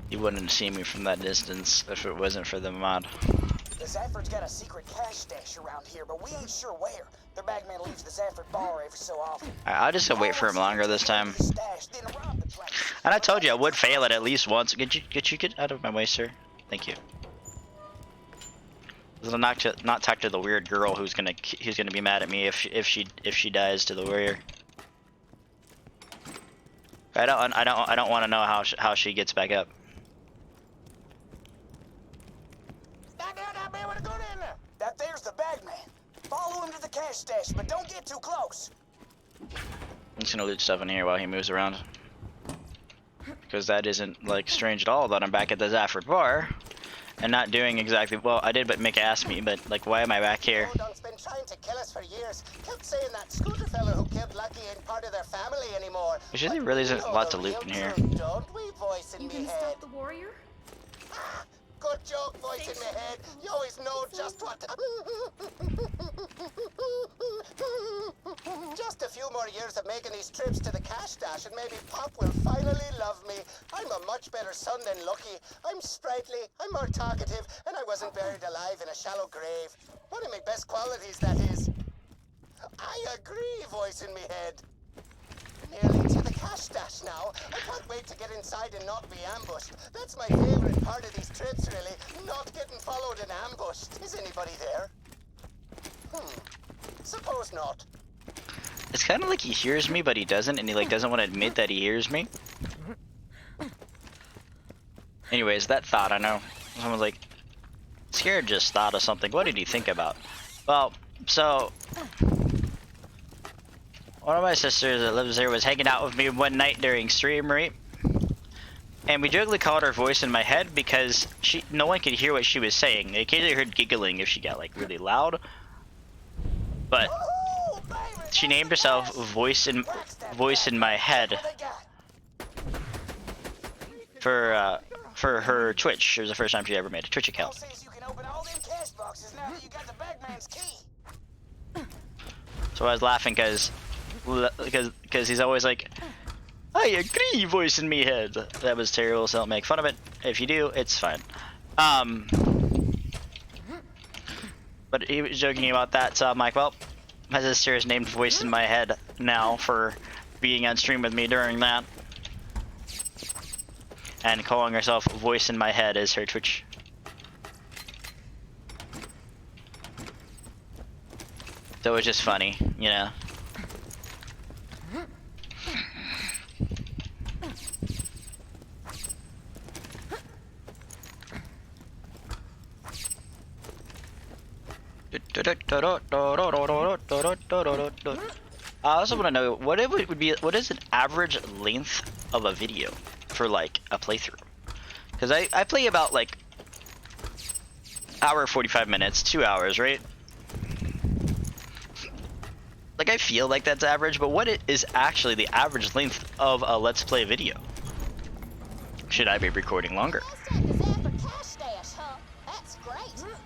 He wouldn't have seen me from that distance if it wasn't for the mod. The Zafford's got a secret cash stash around here, but we ain't sure where. Their bagman leaves the Zafford bar every so often. I'll just go wait for him longer this time. And I told you I would fail it at least once. Get out of my way, sir. Thank you. I'll not talk to the weird girl who's gonna be mad at me if she dies to the warrior. I don't want to know how she gets back up. That there's the bagman. Follow him to the cash stash, but don't get too close. I'm just gonna loot stuff in here while he moves around. Because that isn't like strange at all that I'm back at the Zafford bar and not doing exactly well. I did, but Mick asked me, but like, why am I back here? Hodunk's been trying to kill us for years. Kept saying that scooter fella who killed Lucky ain't part of their family anymore. Actually, there really isn't a lot to loot in here. Don't we, voice in You me gonna head? stop the warrior? Good joke, voice in my head. You always know just what to... Just a few more years of making these trips to the cash stash and maybe Pop will finally love me. I'm a much better son than Lucky. I'm sprightly, I'm more talkative, and I wasn't buried alive in a shallow grave. One of my best qualities, that is. I agree, voice in me head. Nearly to the cash stash now. I can't wait to get inside and not be ambushed. That's my favorite part of these trips, really. Not getting followed and ambushed. Is anybody there? Suppose not. It's kind of like he hears me, but he doesn't, and he like doesn't want to admit that he hears me. Anyways, that thought, I know. Someone's like, Scared just thought of something. What did he think about? Well, so... one of my sisters that lives there was hanging out with me one night during stream, right? And we jokingly called her voice in my head because no one could hear what she was saying. They occasionally heard giggling if she got like really loud. But she named herself voice in my head for her Twitch. It was the first time she ever made a Twitch account. So I was laughing because he's always like, I agree, voice in me head. That was terrible, so don't make fun of it. If you do, it's fine. But he was joking about that, so I'm like, well, my sister is named voice in my head now for being on stream with me during that. And calling herself voice in my head is her Twitch. So it was just funny, you know. I also want to know what is an average length of a video for like a playthrough? Because I play about like hour 45 minutes, 2 hours, right? Like I feel like that's average, but what is actually the average length of a Let's Play video? Should I be recording longer?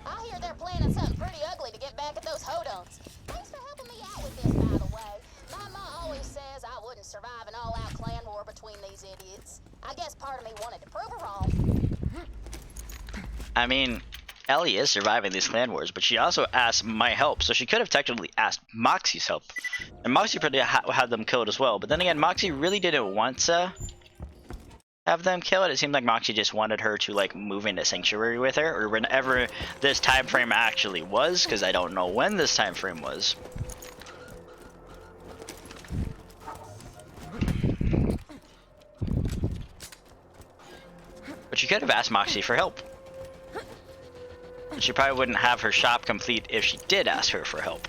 I hear they're planning something pretty ugly to get back at those hodunks. Thanks for helping me out with this, by the way. My ma always says I wouldn't survive an all-out clan war between these idiots. I guess part of me wanted to prove her wrong. I mean, Ellie is surviving these clan wars, but she also asked my help, so she could have technically asked Moxie's help. And Moxie probably had them killed as well, but then again, Moxie really didn't want to have them killed. It seemed like Moxie just wanted her to like move into Sanctuary with her, or whenever this time frame actually was, because I don't know when this time frame was. She could have asked Moxie for help. She probably wouldn't have her shop complete if she did ask her for help.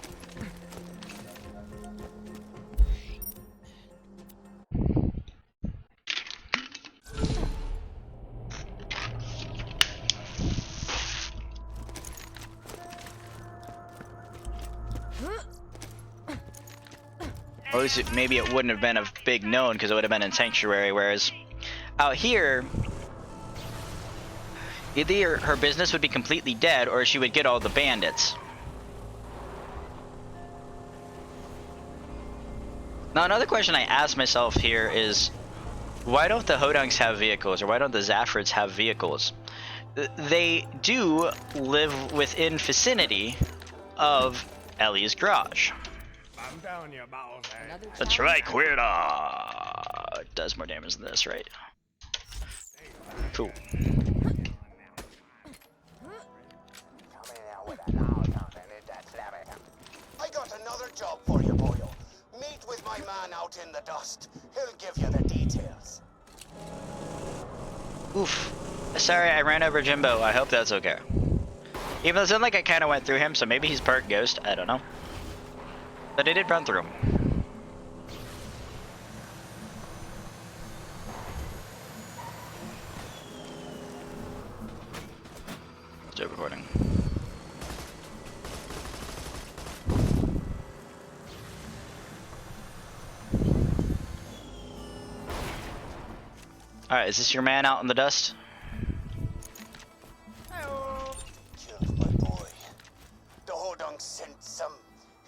Or at least maybe it wouldn't have been a big known because it would have been in Sanctuary, whereas out here, either her business would be completely dead or she would get all the bandits. Now another question I ask myself here is, why don't the Hodunks have vehicles, or why don't the Zaffords have vehicles? They do live within vicinity of Ellie's garage. I'm telling you about that. That's right, Queerda! It does more damage than this, right? Cool. I got another job for you, boyo. Meet with my man out in the dust. He'll give you the details. Oof. Sorry, I ran over Jimbo. I hope that's okay. Even though it sounded like I kind of went through him, so maybe he's part ghost. I don't know. But I did run through him. Still recording. Alright, is this your man out in the dust? Killed my boy. The Hodunks sent some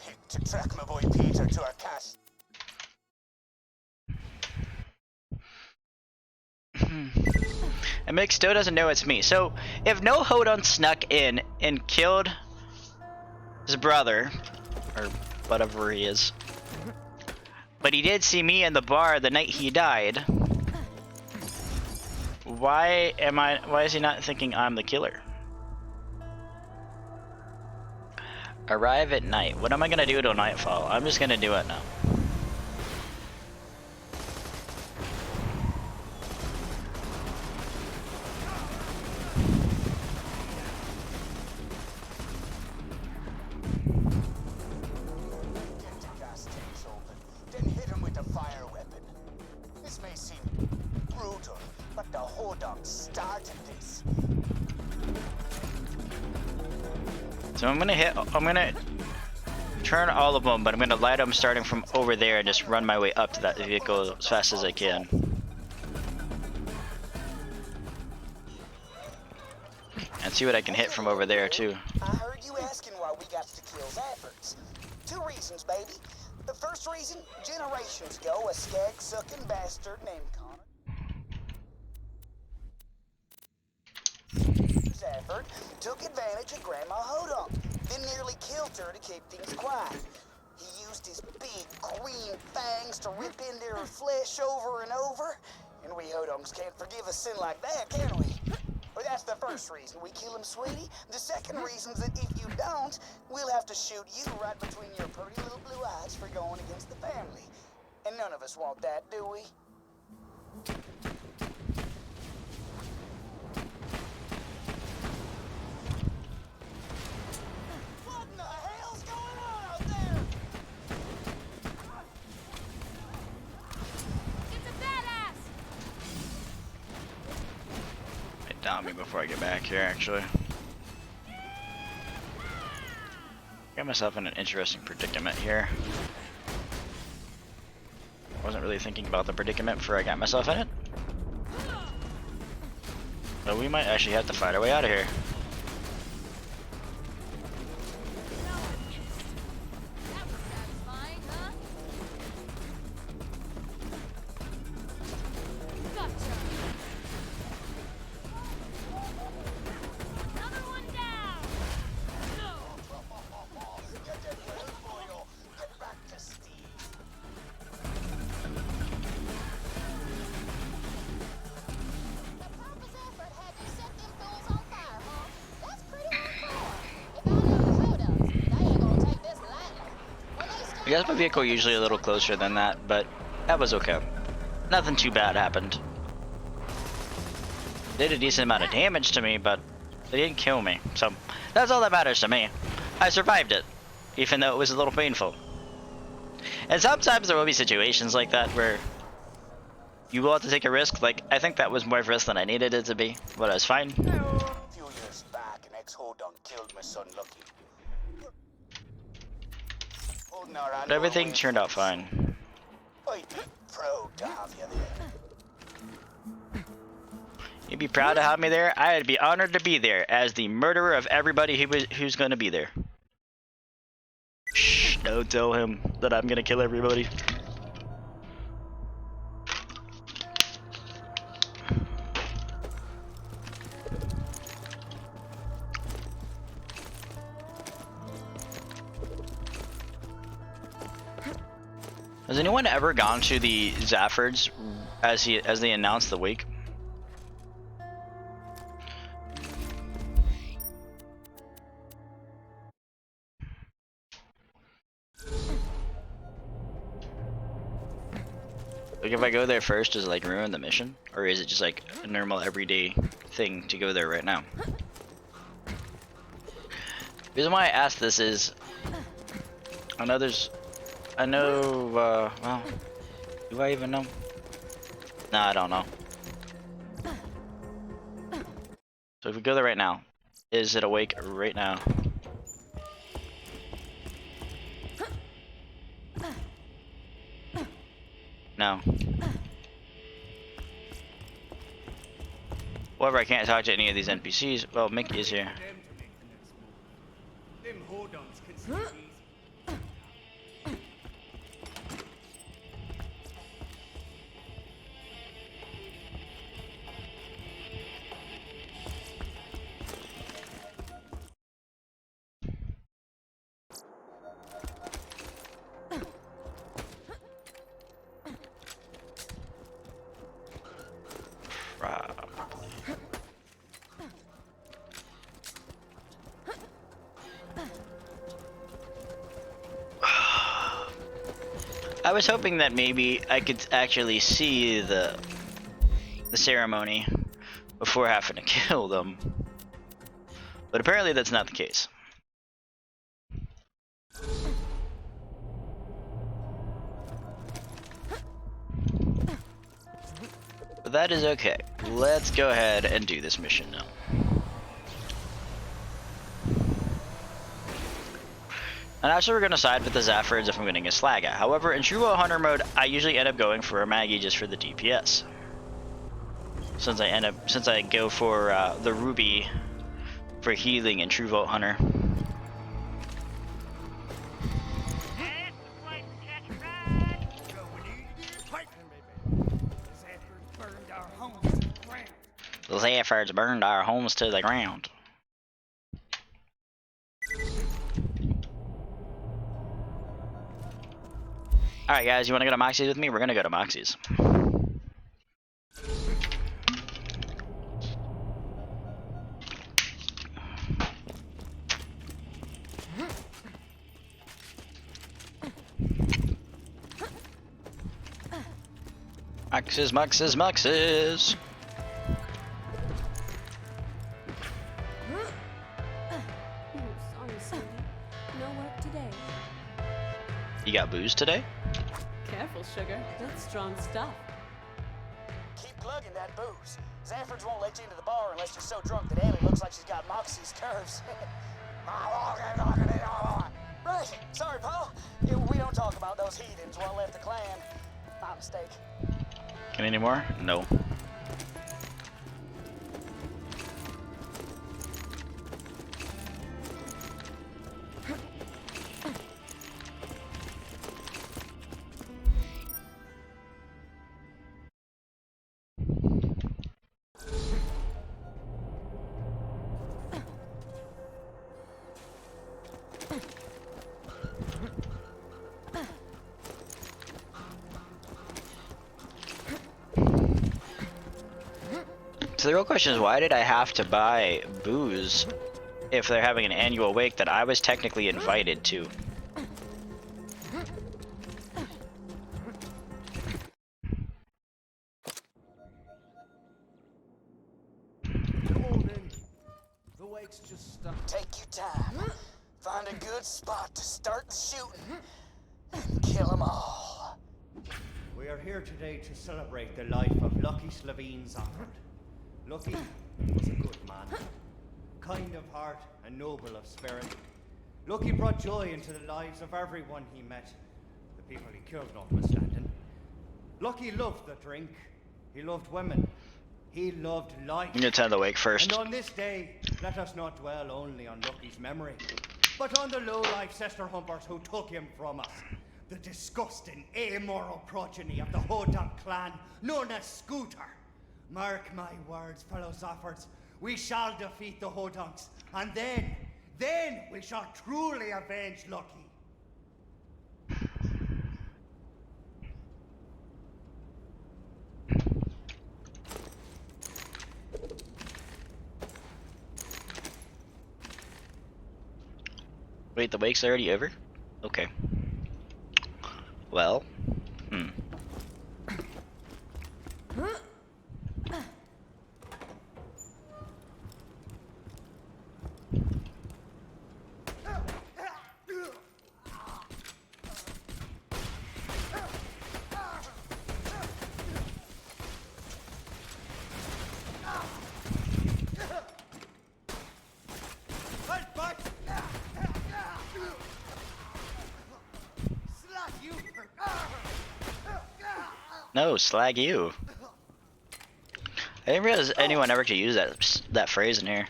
hick to track my boy Peter to our cache. And Mick still doesn't know it's me. So, if no Hodunk snuck in and killed his brother, or whatever he is, but he did see me in the bar the night he died, why is he not thinking I'm the killer? Arrive at night. What am I gonna do till nightfall? I'm just gonna do it now. Get the gas tanks open, then hit him with a fire weapon. This may seem brutal, but the Hodunks started this. So I'm gonna turn all of them, but I'm gonna light them starting from over there and just run my way up to that vehicle as fast as I can. And see what I can hit from over there too. I heard you asking why we got to kill Zaffords. 2 reasons, baby. The first reason, generations ago, a skag-sucking bastard named Connor Zafford took advantage of Grandma Hodunk, then nearly killed her to keep things quiet. He used his big green fangs to rip into her flesh over and over, and we Hodunks can't forgive a sin like that, can we? Well, that's the first reason we kill him, sweetie. The second reason is that if you don't, we'll have to shoot you right between your pretty little blue eyes for going against the family. And none of us want that, do we? What in the hell's going on out there? It's a badass! It downed me before I get back here, actually. Got myself in an interesting predicament here. Wasn't really thinking about the predicament before I got myself in it. But we might actually have to fight our way out of here. That was satisfying, huh? Gotcha! Another one down! No! You did well, boyo. Get back to Steve. The purpose effort had you set them fools on fire, huh? That's pretty hardcore. If I know the Hodunks, they ain't gonna take this lightly. When they start I guess my vehicle usually a little closer than that, but that was okay. Nothing too bad happened. They did a decent amount of damage to me, but they didn't kill me. So that's all that matters to me. I survived it, even though it was a little painful. And sometimes there will be situations like that where you will have to take a risk. Like, I think that was more of a risk than I needed it to be, but I was fine. A few years back, an ex-Hodon killed my son Lucky. Holding our But annual everything win turned out for fine. I'd be proud to have you there. You'd be proud to have me there. I'd be honored to be there as the murderer of everybody who's going to be there. Shh, don't tell him that I'm going to kill everybody. Has anyone ever gone to the Zaffords as they announced the wake? Like, if I go there first, does it like ruin the mission, or is it just like a normal everyday thing to go there right now? The reason why I asked this is, well, do I even know? Nah, I don't know. So if we go there right now, is it awake right now? No. However, I can't talk to any of these NPCs. Well, Mickey is here. Them Hodons can see easy. I was hoping that maybe I could actually see the ceremony before having to kill them, but apparently that's not the case. But that is okay. Let's go ahead and do this mission now. And actually, we're going to side with the Zaffords if I'm getting a Slagga. However, in True Vault Hunter mode, I usually end up going for a Maggie just for the DPS. Since I go for the Ruby for healing in True Vault Hunter. The Zaffords burned our homes to the ground. Alright guys, you wanna go to Moxie's with me? We're gonna go to Moxie's. Moxie's. Sorry, Sandy. No work today. You got booze today? Careful, sugar. That's strong stuff. Keep plugging that booze. Zaffords won't let you into the bar unless you're so drunk that Ellie looks like she's got Moxie's curves. Right, sorry, Paul. Yeah, we don't talk about those heathens while left the clan. My mistake. Can any more? No. So the real question is, why did I have to buy booze if they're having an annual wake that I was technically invited to? Let's just stop. Take your time. Find a good spot to start the shooting. And kill them all. We are here today to celebrate the life of Lucky Slavine Zafford. Lucky was a good man, kind of heart and noble of spirit. Lucky brought joy into the lives of everyone he met, the people he killed notwithstanding. Lucky loved the drink, he loved women, he loved life. You need to tend the wake first. And on this day, let us not dwell only on Lucky's memory, but on the low-life sister humpers who took him from us. The disgusting, amoral progeny of the Hodunk clan, known as Scooter. Mark my words, fellow Zaffords, we shall defeat the Hodunks, and then we shall truly avenge Lucky. Wait, the wake's already over? Okay. Well, no, slag you. I didn't realize anyone ever could use that phrase in here.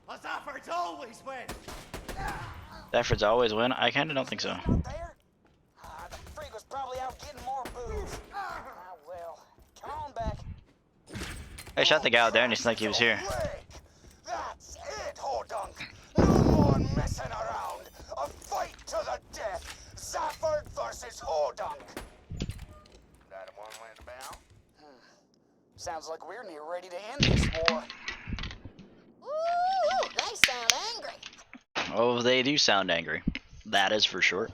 Zaffords always win! Zaffords always win? I kinda don't think so. Out there? The freak was probably out getting more booze. Well, come on back. I shot the guy out there and he seemed like he was here. That's it, Hodunk. No more messing around. A fight to the death. Zafford versus Hodunk. That one went about? Sounds like we're near ready to end this war. Ooh, they sound angry. Oh, they do sound angry. That is for sure.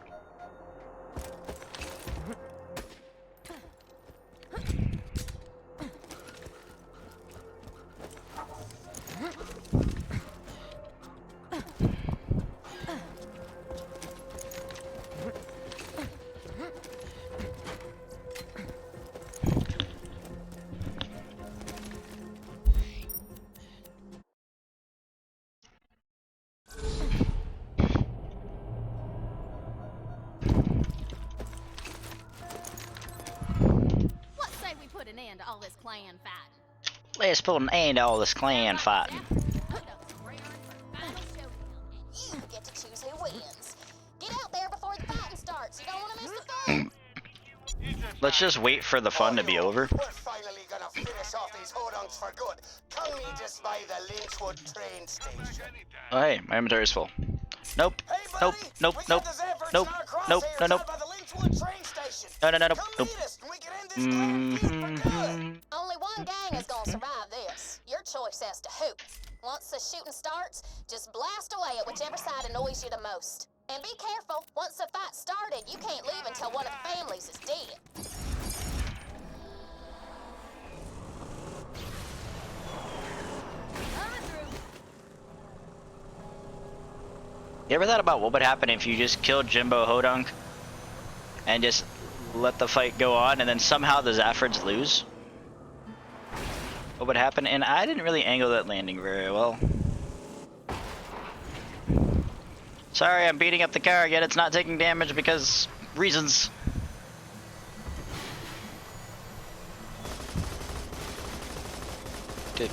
Let's say we put an end to all this clan fighting. Let's put an end to all this clan fighting. You get to choose who wins. Get out there before the fighting starts. You don't want to miss the fun. Let's just wait for the fun to be over. We're finally gonna finish off these Hodunks for good. Come meet us by the Lynchwood train station. Oh, hey, my inventory is full. Nope. Hey, Nope. buddy, Nope. we Nope. got the Zaffords Nope. in our Nope. crosshairs No. Nope. out by the Lynchwood train station. No. Come Nope. meet us and we can end this clan feud for good. Only one gang is gonna survive this. Your choice as to who. Once the shooting starts, just blast away at whichever side annoys you the most. And be careful, once the fight started, you can't leave until one of the families is dead. You ever thought about what would happen if you just killed Jimbo Hodunk and just let the fight go on and then somehow the Zaffords lose? What would happen? And I didn't really angle that landing very well. Sorry, I'm beating up the car, yet it's not taking damage because reasons. My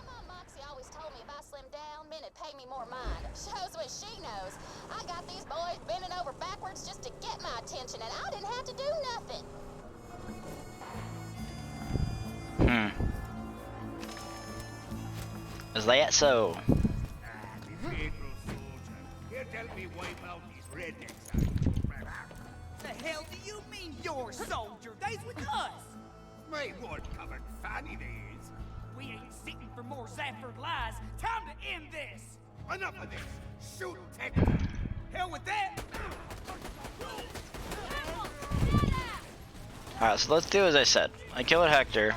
mom Moxie always told me if I slimmed down, men would pay me more mind. Shows what she knows. I got these boys bending over backwards just to get my attention, and I didn't have to do nothing. Is that so? The faithful soldier. He'll help me wipe out these rednecks. The hell do you mean your soldier? They's with us. My wood-covered fanny they is. We ain't sitting for more Zafford lies. Time to end this. Enough of this. Shoot, Tech. Hell with that. Alright, so let's do as I said. I killed Hector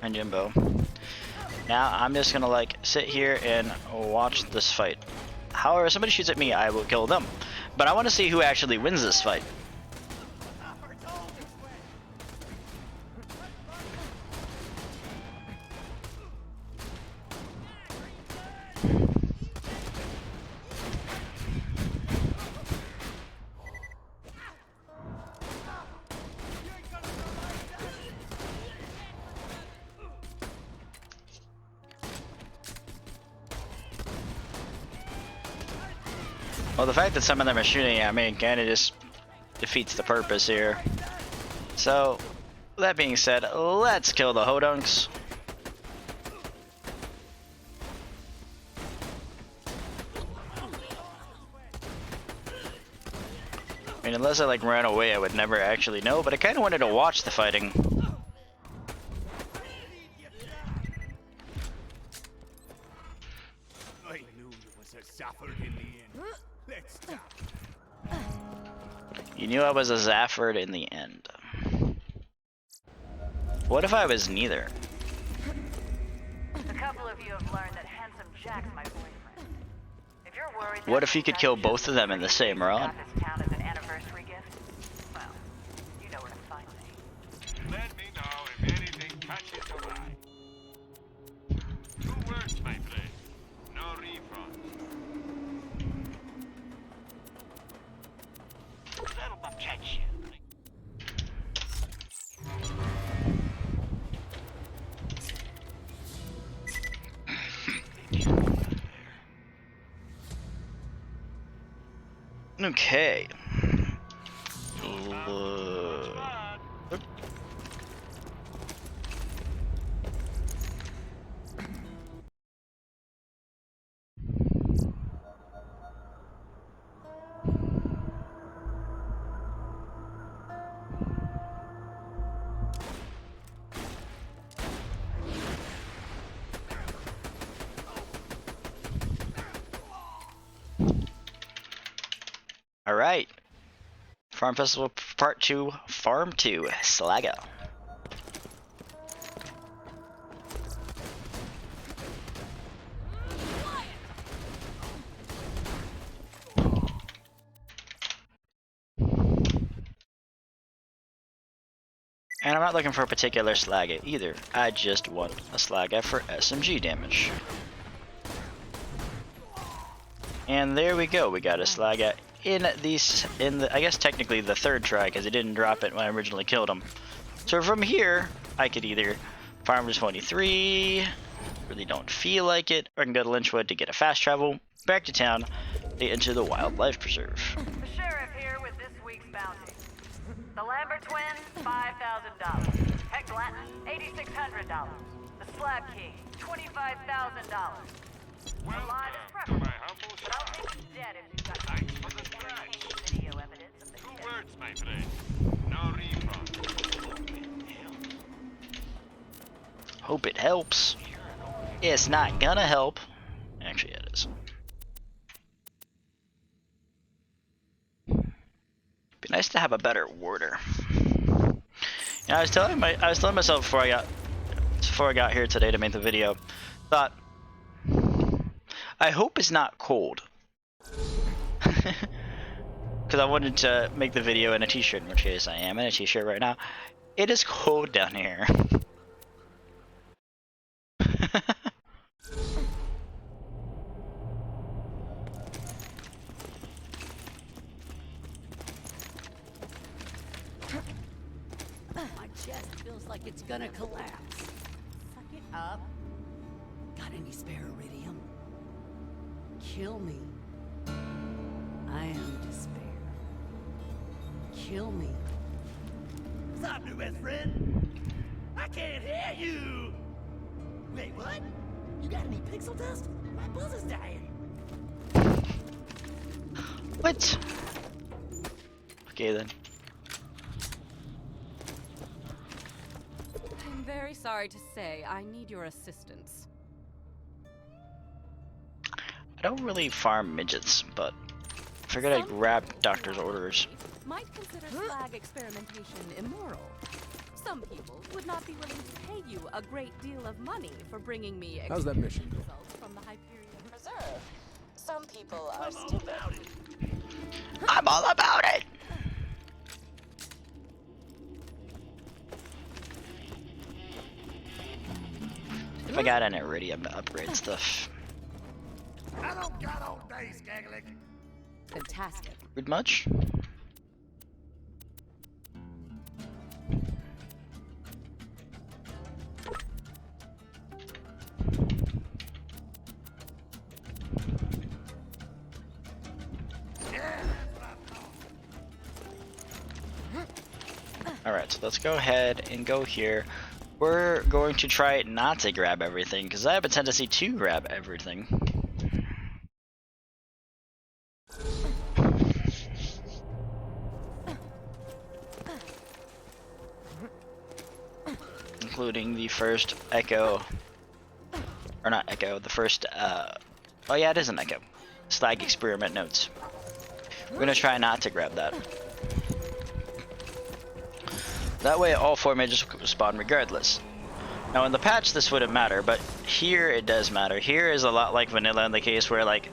and Jimbo. Now I'm just gonna like sit here and watch this fight. However, if somebody shoots at me, I will kill them. But I want to see who actually wins this fight. Well, the fact that some of them are shooting at me kind of just defeats the purpose here. So, that being said, let's kill the Hodunks. I mean, unless I like ran away, I would never actually know, but I kind of wanted to watch the fighting. I knew you was a Zafford in the end. Let's stop. You knew I was a Zafford in the end. What if I was neither? A couple of you have learned that Handsome Jack's my boyfriend. If you're worried, What if you could kill both of them in the same run? this town as an anniversary gift? Well, you know where to find me. Let me know if anything catches your eye. 2 words, my friend. No refund. That'll catch you. Okay. All right. Farm Festival Part 2, Farm 2, Slagga. And I'm not looking for a particular Slagga either. I just want a Slagga for SMG damage. And there we go. We got a Slagga in the I guess technically the 3rd try, because he didn't drop it when I originally killed him. So from here, I could either farm to 23, really don't feel like it, or I can go to Lynchwood to get a fast travel back to town into the Wildlife Preserve. The sheriff here with this week's bounty. The Lambert twins, $5,000. Heck Latin, $8,600. The Slab King, $25,000. Welcome Alive is to preferable, my humble but I'll shop. take you dead if you've got Thanks for the scratch. video evidence of the 2 death. words, my friend. No refund. Hope it helps. It's not gonna help. Actually, it is. Be nice to have a better warder. You know, I was telling myself before I got here today to make the video, thought, I hope it's not cold. Because I wanted to make the video in a t-shirt, in which case I am in a t-shirt right now. It is cold down here. My chest feels like it's gonna collapse. Suck it up. Got any spare iridium? Kill me. I am despair. Kill me. What's up, new best friend? I can't hear you! Wait, what? You got any pixel dust? My buzz is dying. What? Okay then. I'm very sorry to say I need your assistance. I don't really farm midgets, but figured I'd grab doctor's orders. Might consider slag experimentation immoral. Some people would not be willing to pay you a great deal of money for bringing me How's that mission experiment going? results from the Hyperion Preserve. Some people are stupid. I'm all about it! If I got an iridium to upgrade stuff. I don't got all day, Skagalick. Fantastic. Good much? Alright, so let's go ahead and go here. We're going to try not to grab everything, because I have a tendency to grab everything. Including the first echo. Or not echo, the first, oh yeah, it is an echo. Slag experiment notes. We're gonna try not to grab that. That way all 4 mages spawn regardless. Now in the patch this wouldn't matter, but here it does matter. Here is a lot like vanilla in the case where, like,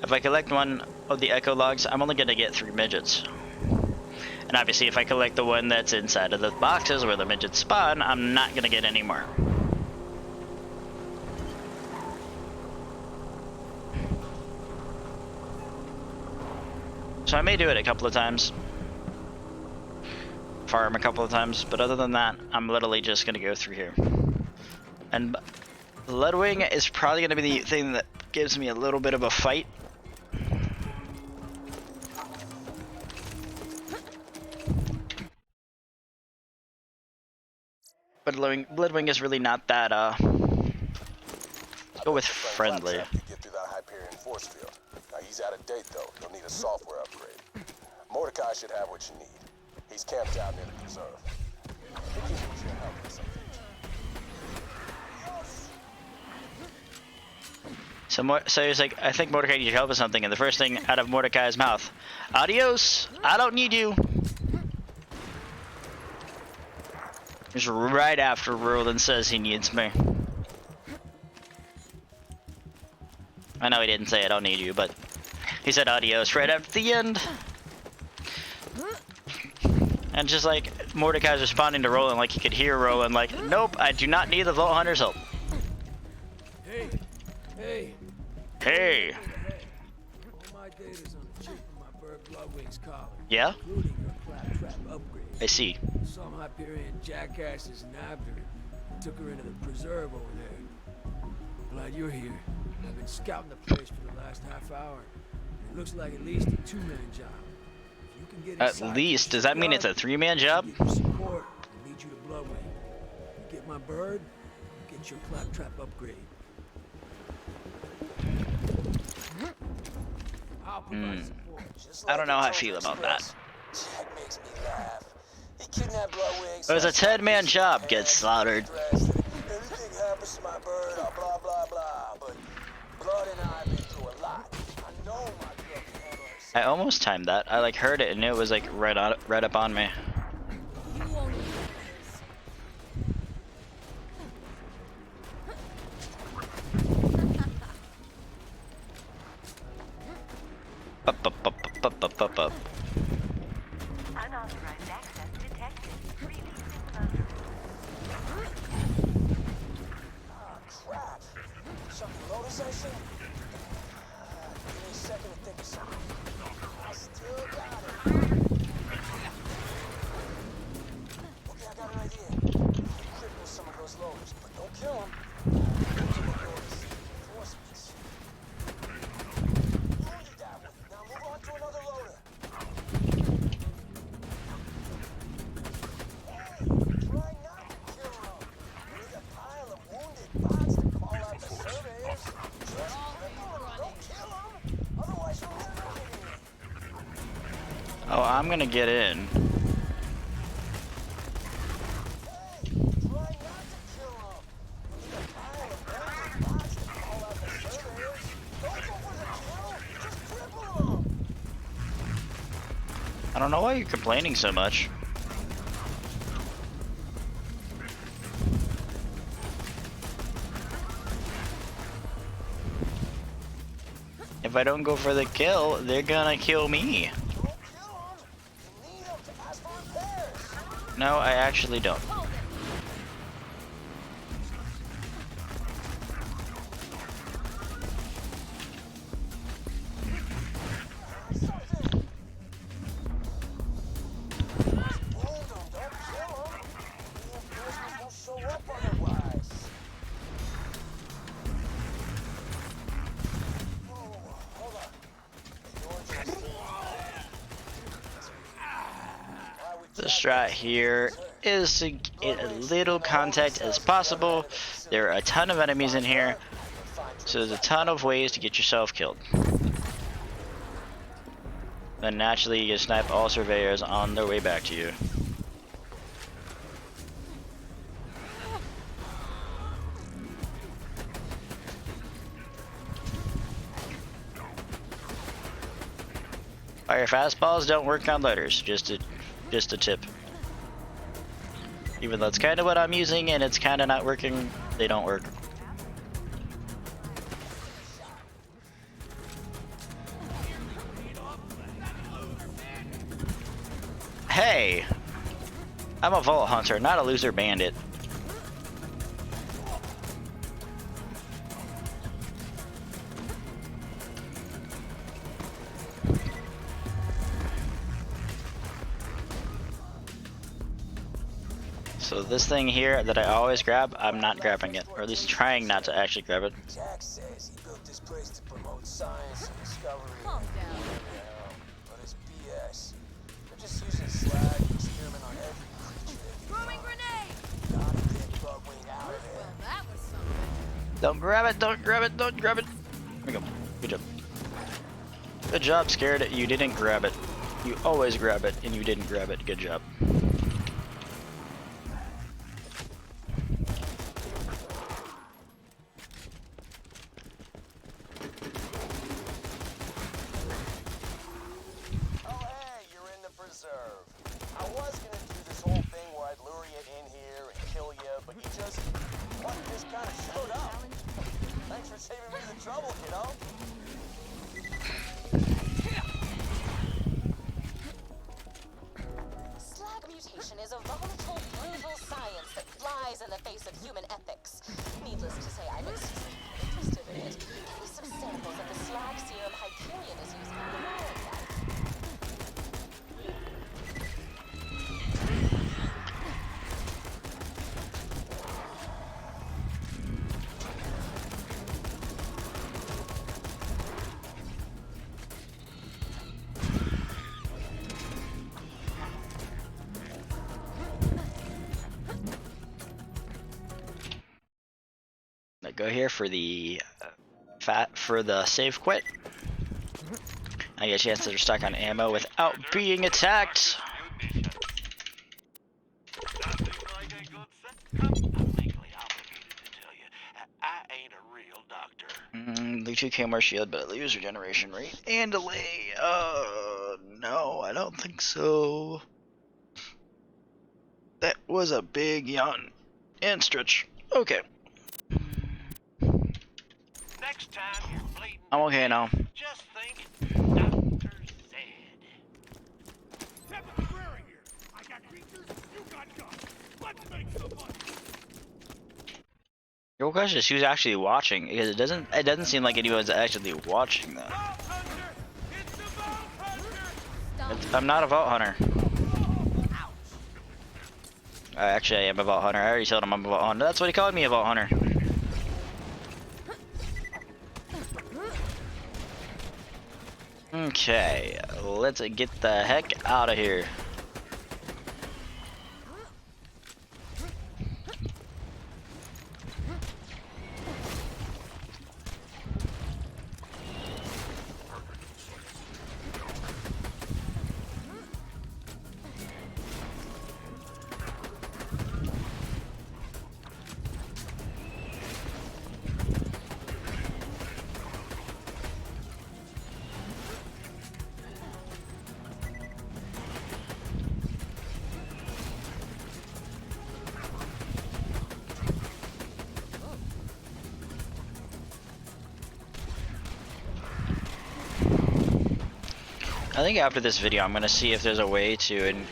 if I collect one of the echo logs, I'm only gonna get 3 midgets. And obviously if I collect the one that's inside of the boxes where the midgets spawn, I'm not gonna get any more. So I may do it a couple of times. Farm a couple of times, but other than that, I'm literally just gonna go through here. And Bloodwing is probably gonna be the thing that gives me a little bit of a fight. But Bloodwing is really not that, go with friendly. Get through that Hyperion force field. Now he's out of date though. You'll need a software upgrade. Mordecai should have what you need. He's camped out near the preserve. He can use your help with something. So he's like, I think Mordecai needs your help with something, and the first thing out of Mordecai's mouth, adios, I don't need you. Just right after Roland says he needs me. I know he didn't say I don't need you, but he said adios right after the end. And just like Mordecai's responding to Roland like he could hear Roland like, nope, I do not need the Vault Hunter's help. Hey, hey. Hey. All my data's on the chip of my bird Bloodwing's collar. Yeah? Including your claptrap upgrade. I see. Some Hyperion jackasses nabbed her and took her into the preserve over there. Glad you're here. I've been scouting the place for the last half hour. It looks like at least a 2-man job. If you can get At inside least? Does that mean it's a 3-man job? Get your support and lead you to Bloodwing. You get my bird, you get your claptrap upgrade. I'll provide support. I don't know how I feel about that. That makes me laugh. He kidnapped Bloodwing. It was a 10-man job, gets slaughtered. Everything happens to my bird, blah blah blah. But Blood and I have been through a lot. I know my girl can handle herself. I almost timed that. I like heard it and it was like right up on me. Up. Unauthorized access detected. Release enclosure. Oh, crap. Something notice I see? Give me a second to think of something. I still got it. Okay, I got an idea. Cripple some of those loaders, but don't kill them. Reinforcements. Wounded that one. Now move on to another loader. Try not to kill them. We need a pile of wounded bots to call out the surveyors. Just cripple them. Don't kill them. Otherwise you'll never get in. Oh, I'm gonna get in. Hey, try not to kill them. We need a pile of wounded bots to call out the surveyors. Don't go for the kill. Just cripple them. I don't know why you're complaining so much. If I don't go for the kill, they're gonna kill me. No, I actually don't. The strat here is to get a little contact as possible. There are a ton of enemies in here, so there's a ton of ways to get yourself killed. Then naturally you snipe all surveyors on their way back to you. Fire fastballs don't work on loaders, just a tip. Even though it's kind of what I'm using and it's kind of not working, they don't work. Hey! I'm a vault hunter, not a loser bandit. So this thing here that I always grab, I'm not grabbing it, or at least trying not to actually grab it. Jack says he built this place to promote science and discovery. Calm down. But it's BS. They're just using slag to experiment on every creature. Throwing grenade! Gotta get Bloodwing out of there. Well, that was something. Don't grab it, don't grab it, don't grab it. There we go. Good job. Good job, Scared. You didn't grab it. You always grab it, and you didn't grab it. Good job. I was gonna do this whole thing where I'd lure you in here and kill you, but you just kind of showed up. Thanks for saving me the trouble, kiddo. Slag mutation is a volatile, brutal science that flies in the face of human ethics. Needless to say, I'm extremely interested in it. Give me some samples of the slag serum Hyperion is using in the world. Go here for the save quit. I get a chance to stock on ammo without being attacked. Lucha came more shield, but lose regeneration rate and delay. No, I don't think so. That was a big yawn and stretch. Okay. Next time you're bleeding, I'm okay now. just think Dr. Zed. I got creatures, you got guns. Let's make some money. Your question is who's actually watching, because it doesn't seem like anyone's actually watching that. I'm not a vault hunter. Actually, I am a vault hunter. I already told him I'm a vault hunter. That's what he called me, a vault hunter. Okay, let's get the heck out of here. I think after this video, I'm gonna see if there's a way to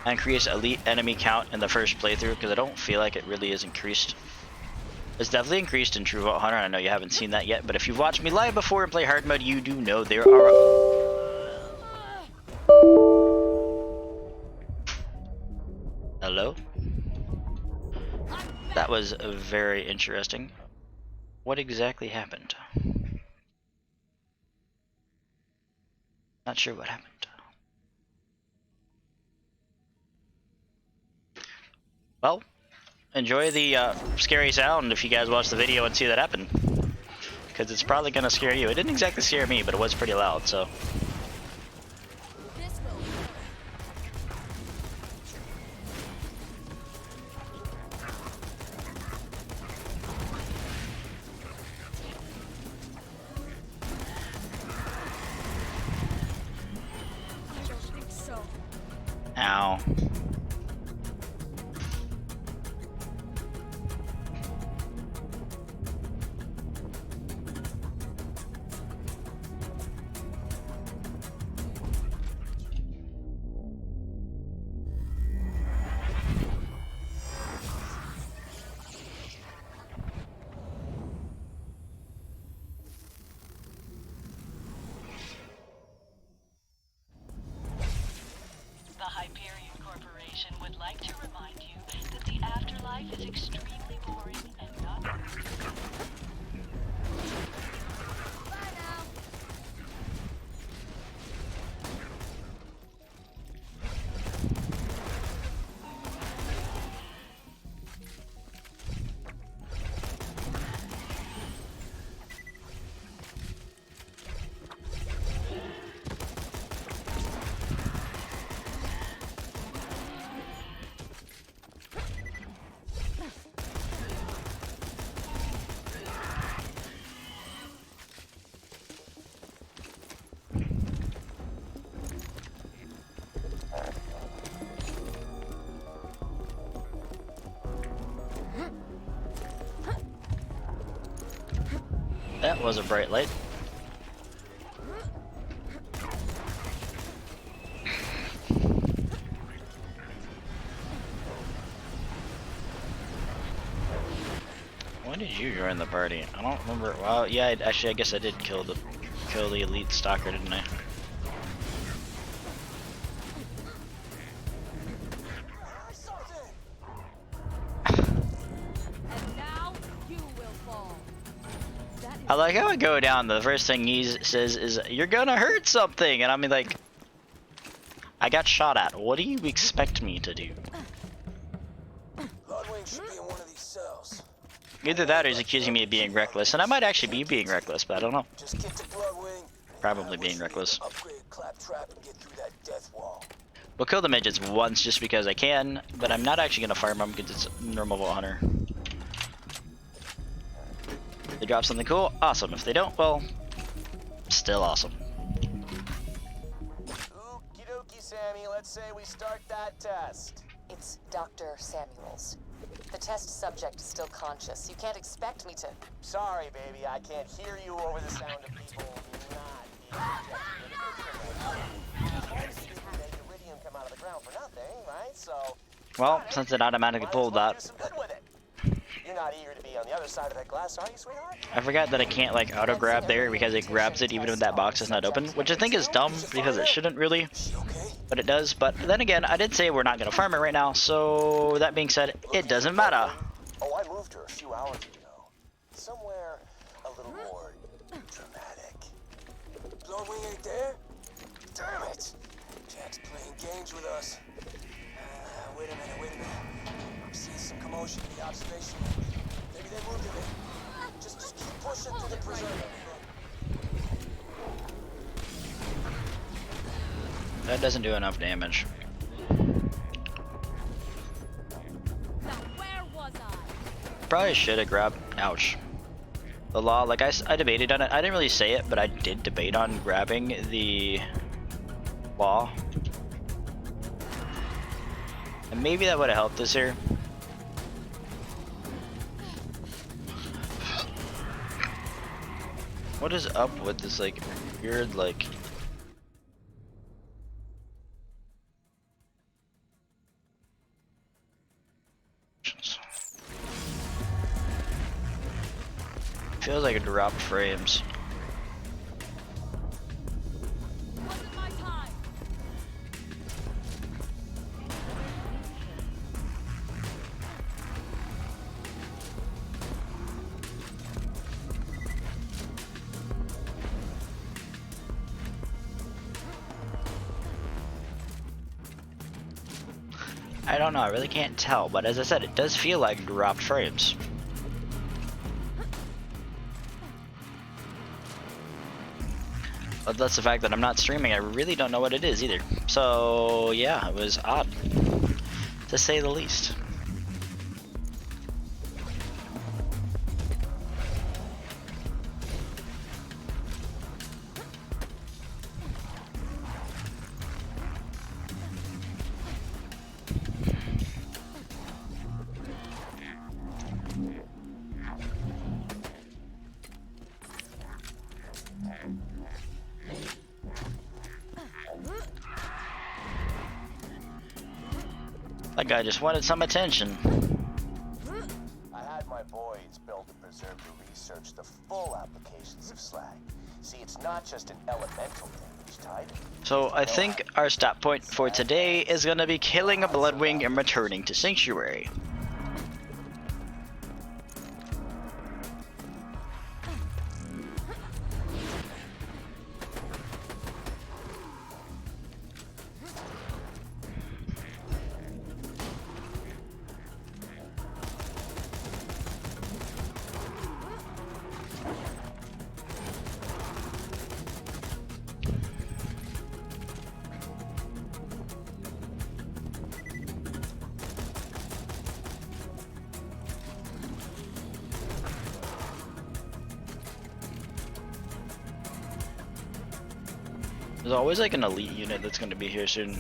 increase elite enemy count in the first playthrough, because I don't feel like it really is increased. It's definitely increased in True Vault Hunter. I know you haven't seen that yet, but if you've watched me live before and play hard mode, you do know there are. Hello? That was very interesting. What exactly happened? Not sure what happened. Well, enjoy the scary sound if you guys watch the video and see that happen. Because it's probably going to scare you. It didn't exactly scare me, but it was pretty loud, so. Ow. The Hyperion Corporation would like to remind you that the afterlife is extremely boring and not. That was a bright light. When did you join the party? I don't remember. Well, yeah, actually, I guess I did kill the elite stalker, didn't I? I like how I go down, the first thing he says is, "You're gonna hurt something," and I'm like, I got shot at. What do you expect me to do? Bloodwing should be in one of these cells. Either that or he's accusing me of being reckless, and I might actually be being reckless, but I don't know. Just get to Bloodwing. Probably being reckless. Upgrade Claptrap and get through that death wall. We'll kill the midgets once just because I can, but I'm not actually gonna farm them because it's normal Vault Hunter. They drop something cool, awesome. If they don't, well, still awesome. Okie dokie, Sammy. Let's say we start that test. It's Dr. Samuels. The test subject is still conscious. You can't expect me to... Sorry, baby. I can't hear you over the sound of people not being injected. Iridium come out of the ground for nothing, right? So... Well, since it automatically pulled that. You're not eager to be on the other side of that glass, are you, sweetheart? I forgot that I can't like auto grab there because it grabs it even if that box is not open, which I think is dumb because it shouldn't really, but it does. But then again, I did say we're not gonna farm it right now, so that being said, it doesn't matter. Oh, I moved her a few hours ago. Somewhere a little more dramatic. Bloodwing ain't there? Damn it! Jack's playing games with us. Wait a minute. I'm seeing some commotion in the observation. Maybe they moved him in. Just keep pushing through the preserve. That doesn't do enough damage. Now where was I? Probably should have grabbed. Ouch. The law, like I debated on it. I didn't really say it, but I did debate on grabbing the law. And maybe that would have helped us here. What is up with this like weird like Feels like it dropped frames. Wasn't my time. I don't know, I really can't tell, but as I said, it does feel like dropped frames. But that's the fact that I'm not streaming, I really don't know what it is either. So yeah, it was odd, to say the least. That guy just wanted some attention. I had my boys build a preserve to research the full applications of slag. See, it's not just an elemental damage tied. So I think our stop point for today is gonna be killing a Bloodwing and returning to Sanctuary. There's always like an elite unit that's gonna be here soon.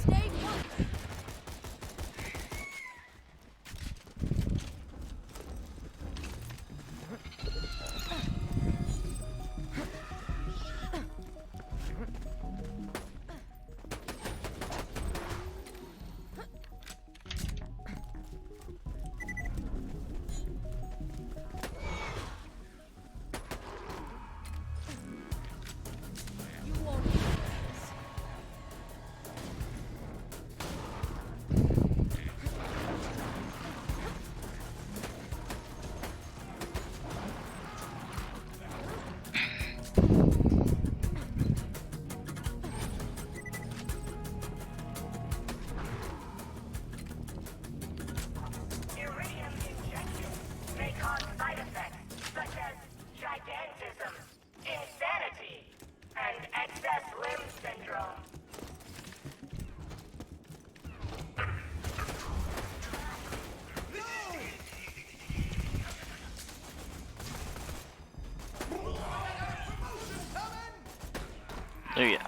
There you go.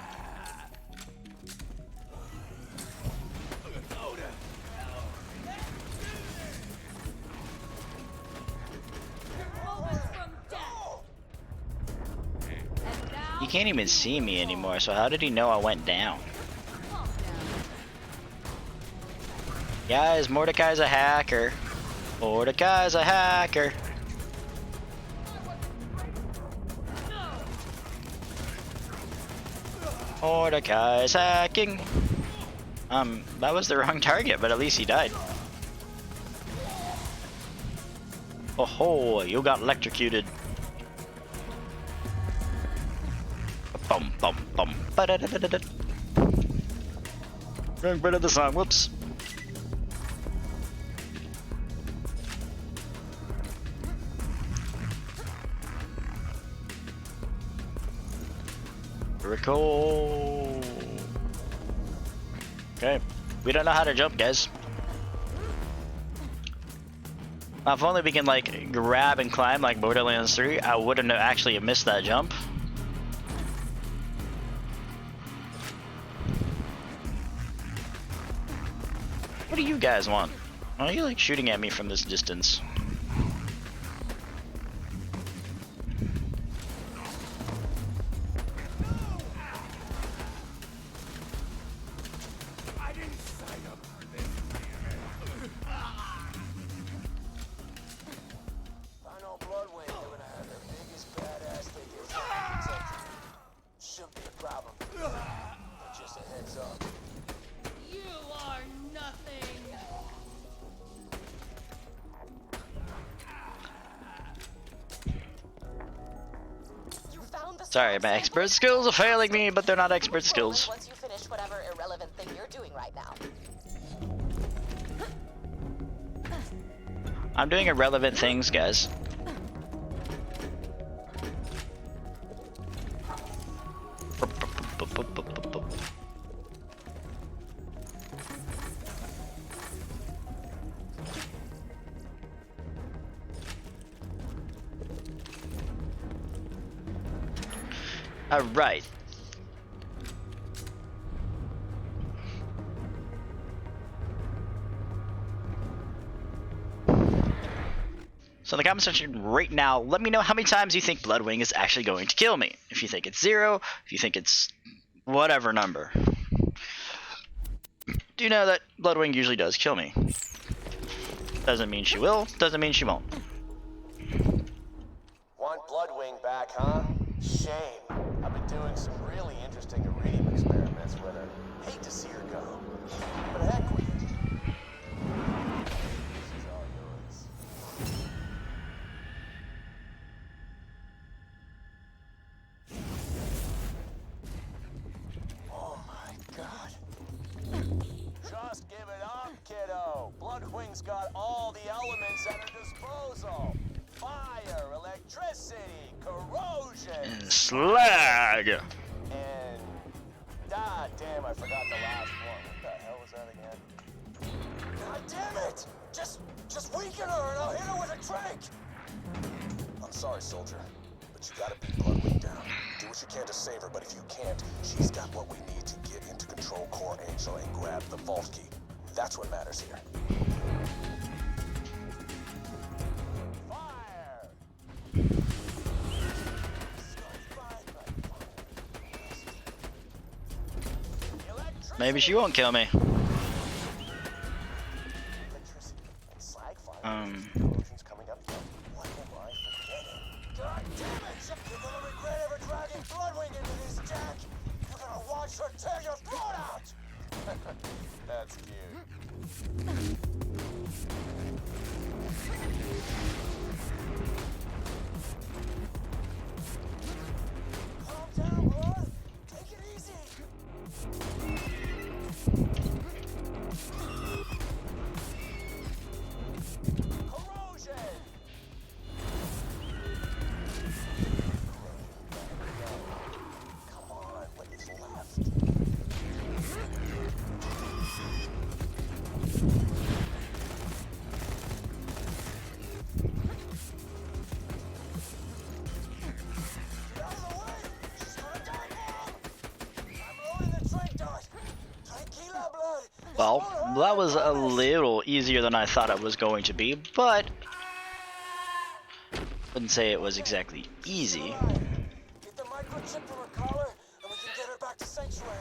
He can't even see me anymore, so how did he know I went down? Guys, Mordecai's a hacker. Mordecai's a hacker. Mordecai's hacking. That was the wrong target, but at least he died. Oh ho, you got electrocuted. Bum bum bum. Ba-da-da-da-da-da. Wrong bit of the song, whoops. Recall. Okay, we don't know how to jump, guys. If only we can like grab and climb like Borderlands 3, I wouldn't have actually missed that jump. What do you guys want? Why are you like shooting at me from this distance? some. You are nothing. You found the Sorry, my expert skills are failing me, but they're not expert skills. once you finish whatever irrelevant thing you're doing right now. I'm doing irrelevant things, guys. All right. So in the comment section right now, let me know how many times you think Bloodwing is actually going to kill me. If you think it's 0, if you think it's whatever number. Do you know that Bloodwing usually does kill me? Doesn't mean she will, doesn't mean she won't. Want Bloodwing back, huh? Shame. I've been doing some really interesting iridium experiments with her. Hate to see her go. But heck with it. This is all yours. Oh my god. Just give it up, kiddo. Bloodwing's got all the elements at her disposal. Fire, electricity, corrosion, And slag. and ah, damn, I forgot the last one. What the hell was that again? God damn it! Just weaken her and I'll hit her with a drink. I'm sorry, soldier, but you gotta beat Bloodwing down. Do what you can to save her, but if you can't, she's got what we need to get into Control Core Angel and grab the vault key. That's what matters here. Fire! Maybe she won't kill me. Corrosion's coming up here. What am I forgetting? God damn it! You're gonna regret ever dragging Bloodwing into this, Jack! You're gonna watch her tear your throat out! That's cute. Calm down, bud. Take it easy. Corrosion! Come on, what is left? Get out of the way! She's gonna die, Mom! I'm loading the drink dart! Tequila blood! Well, that was a little easier than I thought it was going to be, but wouldn't say it was exactly easy. Get the microchip from her collar, and we can get her back to Sanctuary.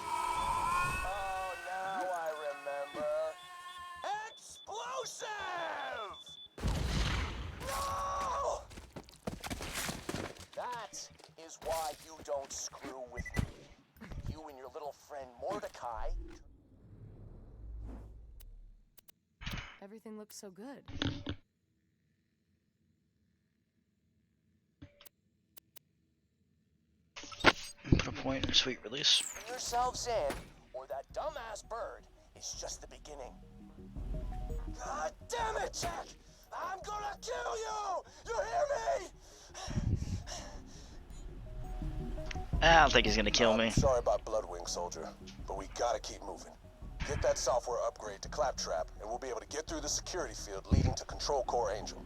Oh, now I remember. Explosive! No! That is why you don't screw with me. You and your little friend Mordecai. Everything looks so good. Put a point in sweet release. Bring yourselves in, or that dumbass bird is just the beginning. God damn it, Jack! I'm gonna kill you! You hear me? I don't think he's gonna kill me. Sorry about Bloodwing, soldier, but we gotta keep moving. Get that software upgrade to Claptrap, and we'll be able to get through the security field leading to Control Core Angel.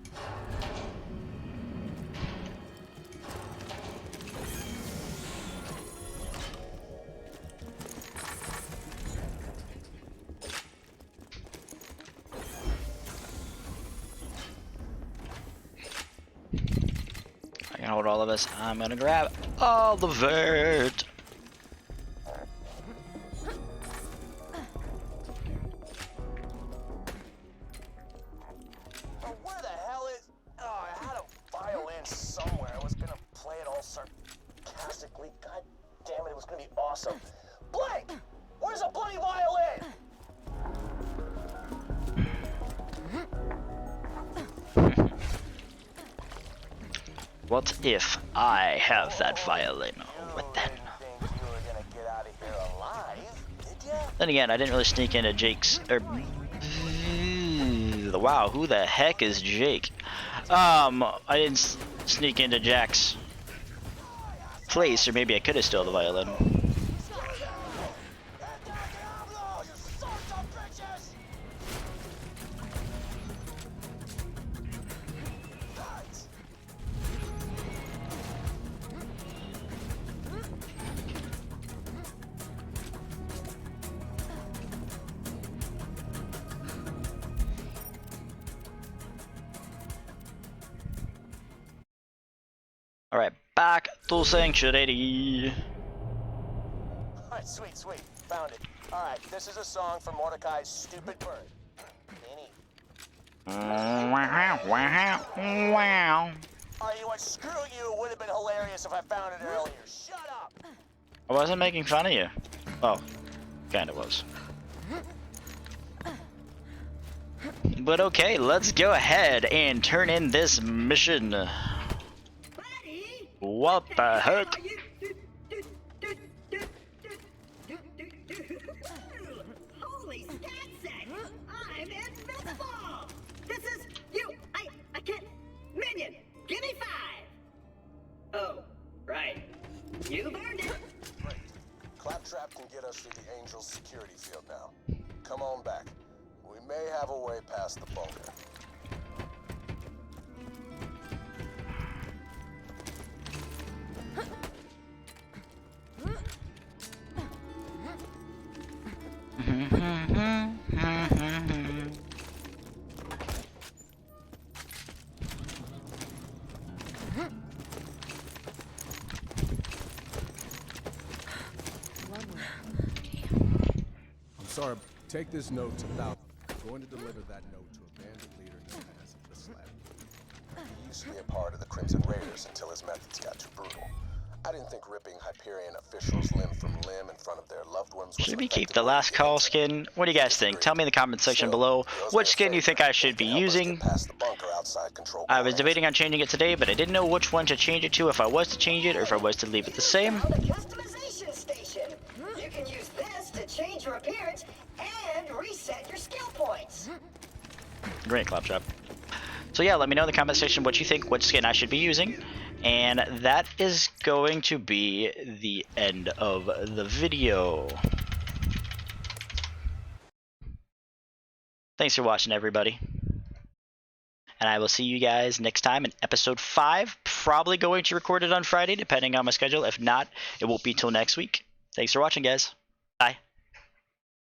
I can hold all of this. I'm gonna grab all the vert. Oh, where the hell is... Oh, I had a violin somewhere. I was gonna play it all sarcastically. God damn it, it was gonna be awesome. Blake! Where's a bloody violin? What if I have that violin? What then? Then again, I didn't really sneak into Jake's. Wow, who the heck is Jake? I didn't sneak into Jack's place, or maybe I could have stolen the violin. Alright, back to Sanctuary. Alright, sweet, sweet. Found it. Alright, this is a song for Mordecai's stupid bird. Benny. Wow. Alright, you know what? Screw you. It would have been hilarious if I found it earlier. Shut up! I wasn't making fun of you. Oh, kinda was. But okay, let's go ahead and turn in this mission. What the heck? Holy scat-sack! I'm invincible! This is you! I can't... Minion, give me 5! Oh, right. You learned it! Great. Claptrap can get us through the Angel's security field now. Come on back. We may have a way past the bunker. I'm sorry. Take this note to Lyuda. I'm going to deliver that note to a bandit leader known as the Slagga. He used to be a part of the Crimson Raiders until his methods got too brutal. I didn't think ripping Hyperion officials limb from limb in front of their loved ones was Should we keep the last call skin? What do you guys think? Tell me in the comment section below which skin you think I should be using. I was debating on changing it today, but I didn't know which one to change it to, if I was to change it or if I was to leave it the same. The customization station. You can use this to change your appearance and reset your skill points. Great, Claptrap. So yeah, let me know in the comment section what you think, which skin I should be using. And that is going to be the end of the video. Thanks for watching, everybody. And I will see you guys next time in episode 5. Probably going to record it on Friday, depending on my schedule. If not, it won't be till next week. Thanks for watching, guys.